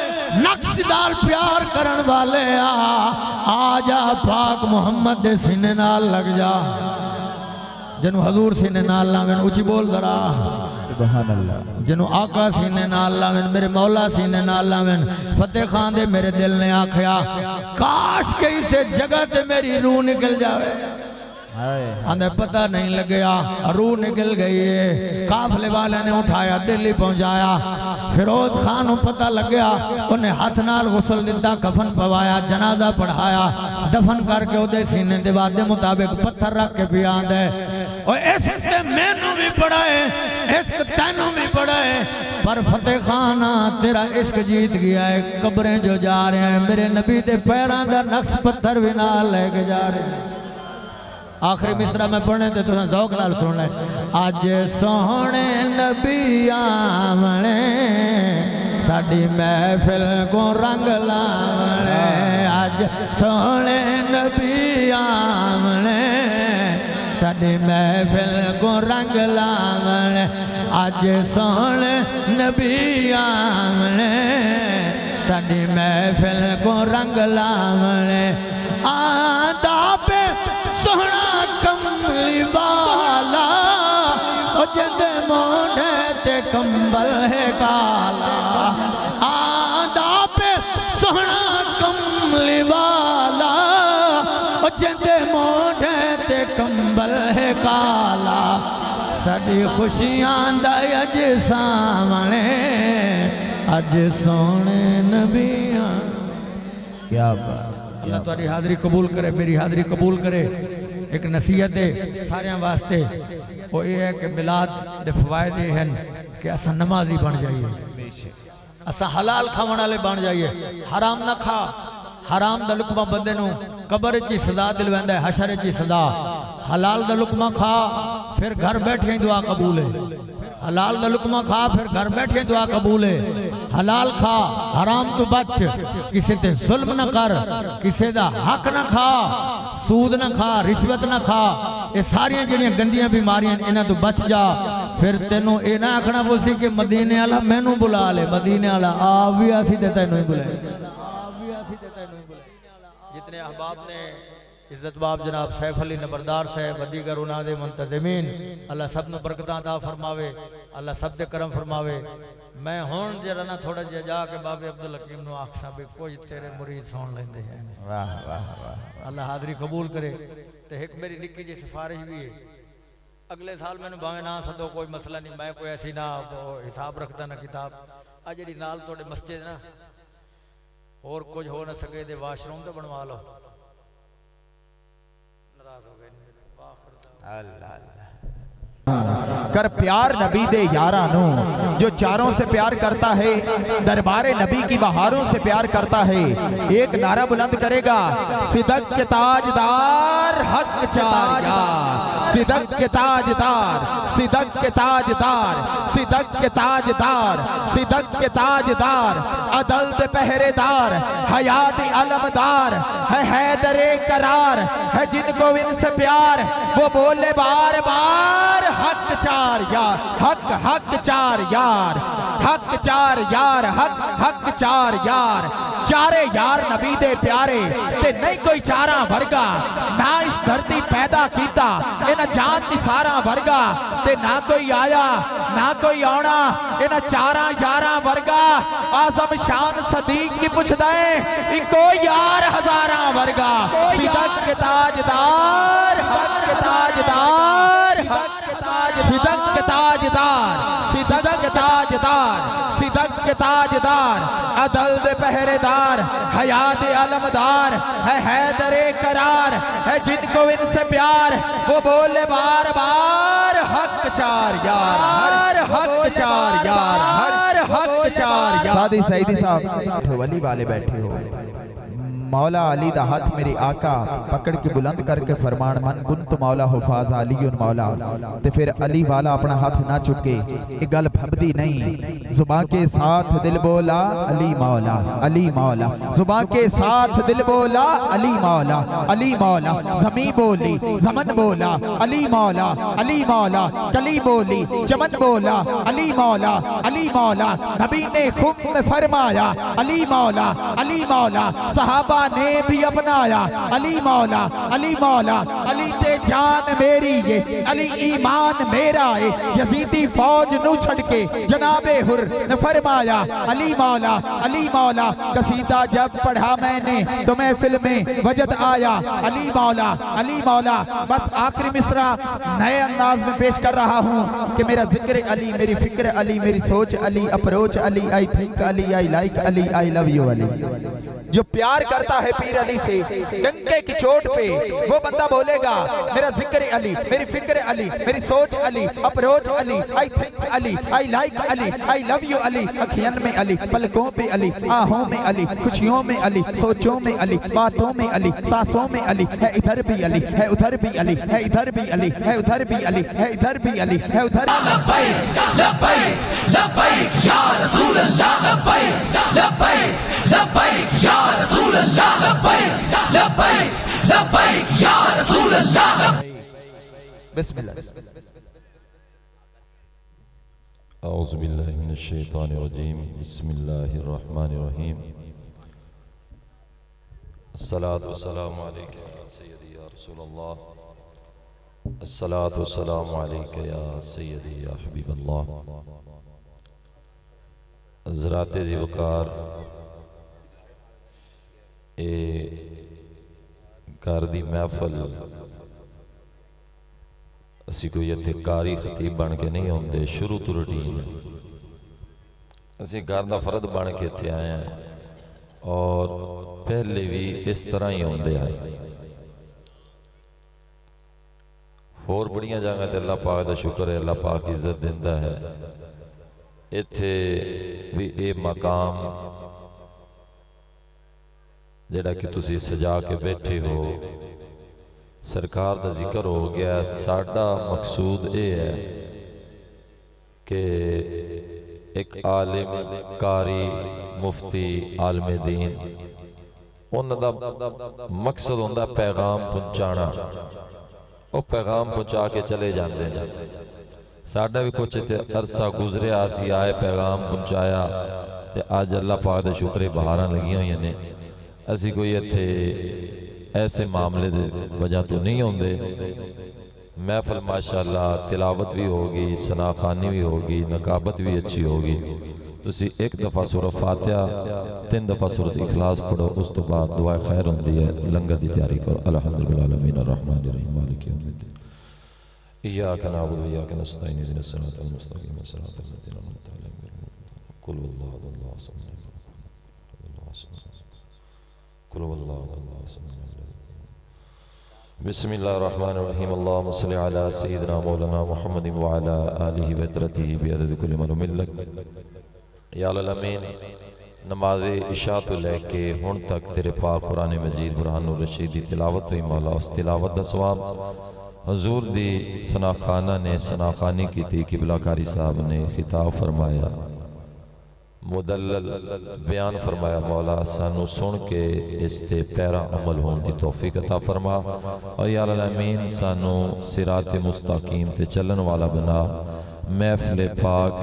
नक्शदार प्यार करन वाले आ जा पाक मुहम्मद दे सीने नाल लग जा जिन्हों हजूर सीने नाल लावेन उची बोल दरा सुभान अल्लाह जिन्हों आका सीने नाल लावेन मेरे मौला सीने नाल लावेन। फतेह खान दे मेरे दिल ने आख्या काश कहीं से जगह ते मेरी रूह निकल जावे। आंदे पता नहीं लगया रूह निकल गई है। काफले वाले ने उठाया दिल्ली पहुंचाया। फिरोज खान को पता लग गया उन्हें हाथ नाल गुसल दिता कफन पवाया जनाजा पढ़ाया दफन करके ओदे सीने दे वादे मुताबिक पत्थर रख के पिया आंदे और इश्क ते मैनू भी बड़ा है, इश्क तैनू भी बड़ा है, पर फतेह खाना तेरा इश्क जीत गया है। कब्रें जो जा रहे हैं मेरे नबी दे पैरां दा नक्श पत्थर भी नाल लेके जा रहे हैं। आखिरी मिसरा में पढ़ने ते तुसां ज़ौक नाल सुन ले। अज सोहणे नबी आवणे साडी महफिल को रंग लावणे, अज सोहणे नबी आवणे साडी महफिल को रंग लावणे, अज सोहणे नबी आवणे साडी महफिल को रंग लावणे। आंदा पे सोहना कमली वाला ओ जिंदे मोढ़े ते कंबल है काला, आंदा पे सोहना कमली वाला ओ जिंदे मोढ़े ते कंबल है काला, साडी खुशियां दा अज सामने अज सोने नबियां। क्या बात, अल्लाह तुहाडी हाज़री कबूल करे, मेरी हाज़री कबूल करे। एक नसीहत है सारे वास्ते, वो ये है कि मिलाद दे फवायदे हैं कि असा नमाजी बन जाइए, असा हलाल खावन वाले बन जाइए। हराम ना खा, हराम दा लुकमा बंदे नू कब्र च सदा दिलवांदा है, हशर च सदा। हलाल दा लुकमा खा फिर घर बैठे ही दुआ कबूल है, हलाल दा लुकमा खा फिर घर बैठे दुआ कबूल है। हलाल खा, हराम तो बच, किसी ते जुल्म ना कर, किसी दा हक ना खा, सूद ना खा, रिश्वत ना खा। ये सारियां जड़ियां गंदियां बीमारियां इन्हां तो बच जा। फिर तेनों ये ना आखना पोसी कि मदीने वाला मैनू बुला ले, मदीने वाला आप भी असी ते तैनू ही बुलाए। जितने अहबाब ने इज्जत बाब जनाब सैफ अली नंबरदार साहब दीगर उन्हां दे मुंतज़िमीन, अल्लाह सब नूं बरकतां अता फरमावे, अल्लाह सब दे करम फरमावे। मैं हुण जरा ना थोड़ा जिहा जाके बाबे अब्दुल हकीम नूं आखसां भी कुछ तेरे मुरीद सुन लेंदे हैं। वाह वाह वाह, अल्लाह हाज़री कबूल करे। ते एक मेरी निक्की जी सिफारिश भी है, अगले साल मैनूं भावें ना सदो कोई मसला नहीं, मैं कोई ऐसी ना हिसाब रखदा ना किताब। आ जिहड़ी नाल तुहाडे मस्जिद ना और कुछ हो ना सके दे वाशरूम तो बनवा लो। कर प्यार नबी दे यारा नू, जो चारों से प्यार करता है, दरबारे नबी की बहारों से प्यार करता है। एक नारा बुलंद करेगा, सिदक के ताजदार हक चार यार, सिदक के ताजदार, सिदक के ताजदार, सिदक के ताजदार, सिदक के ताजदार, अदल दे पहरेदार, हयात अलमदार है, हैदरे करार है, जिनको इनसे प्यार वो बोले बार बार हक चार यार, हक हक चार यार, हक चार यार, हक हक चार यार। चारे यार नबी दे प्यारे ते नहीं कोई चारा वर्गा, ना इस धरती पैदा कीता इन्हां जान निसारा वर्गा, ते ना कोई आया ना कोई आना इन्हां चारा यारा वर्गा। आज़म शान सदीक की पुछदा है, इको यार हजारा वर्गा। सिदक के ताजदार, हक के ताजदार, सिदक के ताजदार, सिदक के ताजदार, सिदक के ताजदार, अदल दे पहरेदार, हयात अलमदार है, हैदरे करार है, जिनको इनसे प्यार वो बोले बार बार हक चार यार, हक चार यार, हर हक चार यार। सादी सईदी साहब वली वाले बैठे हो, मौला अली दा हाथ मेरे आका पकड़ के बुलंद करके फरमान, मन कुंत मौला हुफाज अली मौला। ते फिर अली वाला अपना हाथ ना चुके, एक गल फबदी नहीं, जुबान के साथ दिल बोला अली मौला, अली मौला, जुबान के साथ दिल बोला अली मौला, अली मौला, जमी बोली जमन बोला अली मौला, अली मौला, कली बोली चमन बोला अली मौला, अली मौला। नबी ने खुद में फरमाया अली मौला, अली मौला, सहाबा ने भी अपनाया अली मौला, अली मौला। अली ते जान मेरी ये अली ईमान मेरा है, यजीदी फौज नू छड़ के जनाबे हुर ने फरमाया अली मौला, अली मौला। कसीदा जब पढ़ा मैंने तो महफिल में वजद आया अली मौला, अली मौला। बस आखिरी मिसरा नए अंदाज में पेश कर रहा हूँ कि मेरा जिक्र अली, मेरी फिक्र अली, मेरी सोच Ali, approach Ali, I think Ali, I like Ali, I love you Ali. जो प्यार करता है पीर अली से डंके की चोट पे वो बंदा बोलेगा मेरा जिक्र अली, मेरी फिक्र अली, मेरी सोच Ali, approach Ali, I think Ali, I like Ali, I love you Ali, अखियन में अली, पलकों पे अली, आहों में अली, खुशियों में अली, सोचों में अली, बातों में अली, सांसों में अली, है इधर भी अली, है उधर भी अली, है इधर भी अली, है उधर भी अली, है इधर भी अली, है उधर। लब्बैक लब्बैक लब्बैक या रसूल अल्लाह, लब्बैक लब्बैक लब्बैक या रसूल अल्लाह, लब्बैक लब्बैक लब्बैक या रसूल अल्लाह। बिस्मिल्लाह। औज़ु बिल्लाहि मिनश शैतानिर रजीम, बिस्मिल्लाहिर रहमानिर रहीम। अस्सलातु वस्सलामु अलैका या सय्यदी या रसूलल्लाह, अस्सलातु वस्सलामु अलैका या सय्यदी या हबीबल्लाह। हज़राते दी वक़ार ए घर दी महफल असी कोई इत्थे कारी खतीब बन के नहीं आते, शुरू तो रूटीन असी घर का फर्द बन के इत्थे आए हैं और पहले भी इस तरह ही आते आए। होर बड़ियां जगह ते अल्लाह पाक का शुक्र है, अल्लाह पाक इज्जत दिंदा है। इत्थे भी ये मकाम जिहड़ा कि तुसी सजा के बैठे हो, सरकार का जिक्र हो गया। साडा मकसूद ये है कि एक आलिम, कारी, मुफ्ती, आलमे दीन, उन्होंने मकसद होंदा पैगाम पहुँचाना। वो पैगाम पहुँचा के चले जाते हैं। साडा भी कुछ इत्थे अरसा गुजरिया, असी आए पैगाम पहुँचाया ते अज अल्लाह पाक दे शुक्र बहारां लगियां होईयां ने। असी कोई इत्थे ऐसे मामले दे वजह तो नहीं होंदे। महफल माशाअल्लाह तिलावत भी होगी, सनाखानी भी होगी, नकाबत भी अच्छी होगी। तुसी एक दफ़ा सूरह फातिहा, 3 दफ़ा सूरह इखलास पढ़ो, उस तो बाद दुआ खैर होंदी है। लंगर की तैयारी करो। अल्हम्दुलिल्लाह आलमीन अर्रहमानिर रहीम मालिक यौमिद्दीन इय्याका नअबुदु व इय्याका नस्तईन इहदिनस सिरातल मुस्तक़ीम सिरातल लज़ीना अनअमता अलैहिम कुल वल्लाहु अल्लाहु समद कुल वल्लाहु अल्लाहु समद। बिस्मिल्लाहिर्रहमानिर्रहीम। अल्लाहुम्मा सल्लि अला सय्यिदिना मौलाना मुहम्मदिन व अला आलिहि व तरतिही बिअदद कुल्लि मलूमिन लक या अमीन। नमाज इशा तो लैके हुण तक तेरे पाक कुरान मजीद बुरहानुर रशीद की तिलावत हुई। मौला उस तिलावत का सवाब हजूर दी सनाखाना ने सनाखानी की थी। किबलाकारी साहब ने खिताब फरमाया, मुदल्लल बयान फरमाया। मौला सानू सुन के इस ते पैरा अमल होने की तौफीक अता फरमा और या अमीन सानू सिरात मुस्तकीम ते चलन वाला बना। महफिल पाक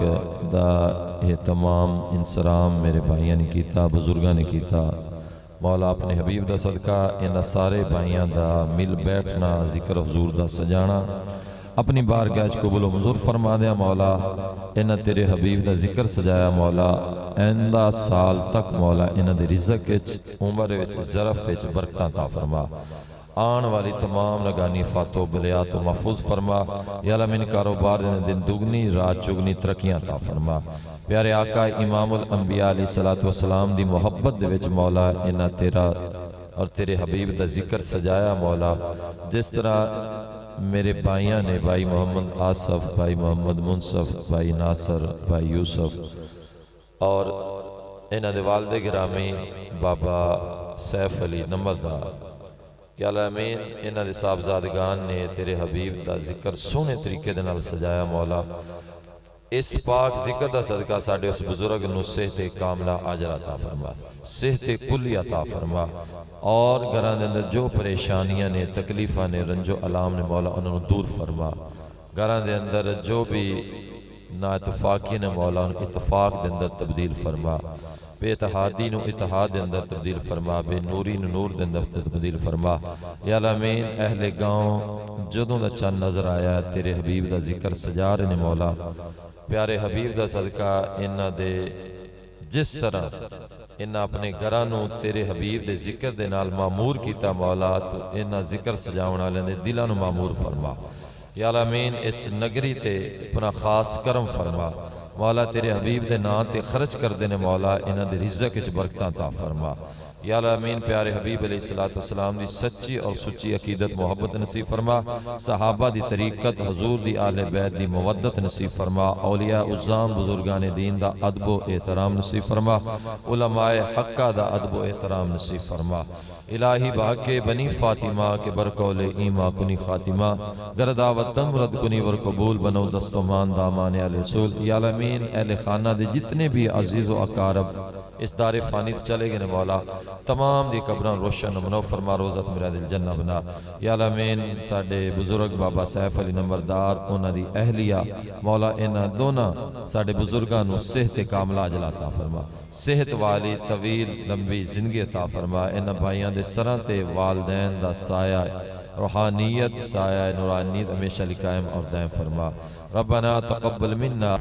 दा ये तमाम इंसराम मेरे भाइयों ने किया, बुजुर्गों ने किया। मौला अपने हबीब का सदका इन्हां सारे भाइयों का मिल बैठना, जिक्र हजूर का सजाना अपनी बारगाह च कबूल मंजूर फरमा दिया। मौला इन्हां तेरे हबीब का जिक्र सजाया। मौला आइंदा साल तक मौला इन्हां दे रिज़्क विच, उम्र विच, ज़रफ़ विच बरकतां अता फरमा। आने वाली तमाम लगानी फातो बलिया तो महफूज फरमा। या अल्लाह मिन कारोबार दिन दुगनी रात चुगनी तरक्कियां अता फरमा। प्यारे आका इमामुल अंबिया अलैहिस्सलातु वस्सलाम दी मोहब्बत दे विच मौला इन्हां तेरा और तेरे हबीब दा जिक्र सजाया। मौला जिस तरह मेरे भाइयों ने, भाई मोहम्मद आसफ, भाई मोहम्मद मुनसफ, भाई नासर, भाई यूसुफ और इन्हां दे वालिद गिरामी बाबा सैफ अली नंबरदार, या अमीन इन्हां दे साहबजादगान ने तेरे हबीब का जिक्र सोहने तरीके दे नाल सजाया। मौला इस पाक जिक्र का सदका साडे उस बुजुर्ग नूं सेहते कामला अजर अता फरमा, सेहते कुल्ली अता फरमा और घरां दे अंदर जो परेशानियां ने, तकलीफां ने, रंजो अलाम ने मौला उन्होंने दूर फरमा। घरां दे अंदर जो भी ना इतफाकी ने मौला उन्हें इतफाक दे अंदर तब्दील फरमा। बेइतिहादी नूं इतिहाद दे अंदर तब्दील फरमा, बेनूरी नूं नूर दे अंदर तब्दील फरमा। या अमीन अहले गाँव जदों दा चंद नजर आया तेरे हबीब का जिक्र सजा रहे ने। मौला प्यारे हबीब का सदका इन्हां दे जिस तरह इन्हां अपने घरां नूं तेरे हबीब दे जिक्र दे नाल मामूर कीता। मौला तो इन्हां जिक्र सजाउण वालियां दे दिलां नूं मामूर फरमा। या अमीन इस नगरी ते अपना खास करम फरमा। मौला तेरे हबीब दे नां ते खर्च करदे ने मौला इन्हां दे रिज़्क़ विच बरकतां अता फरमा। या अल्लाह आमीन। प्यारे हबीब अलैहिस्सलाम दी सच्ची और सुच्ची अकीदत मोहब्बत नसीब फरमा। सहाबा दी तरीक़त हजूर दी आले बैत दी मवद्दत नसीब फरमा। औलिया उज़्ज़ाम बुजुर्गान दीन दा अदब व एहतराम नसीब फरमा। उलमाए हक्का दा अदब व एहतराम नसीब फरमा। इलाही बाके बनी फातिमा के बरकौले ईमा कुनी खातिमा गरदावतम रद कुनी वर कबूल बनो दस्तमान दामान अल रसूल। या अल्लाह आमीन। अहले खाना दे जितने भी अजीज़ व अकारब इस दारे फानी चले गए मौला तमाम दी कब्रां रोशन बनो फरमा। रोज़त मेरा दिल जन्ना बना। या अल्लाह आमीन। साडे बुजुर्ग बाबा सैफ अली नंबरदार उन्हां दी अहलिया मौला इन्हां दोनों साडे बुजुर्गां नूं सेहत कामला अता फरमा। सेहत वाली तवील लंबी जिंदगी अता फरमा। इन्हां भाइयों दे सरां ते वालदैन दा साया रूहानियत साया नूरानियत हमेशा कायम और दायम फरमा। रब्बना तक़ब्बल मिन्ना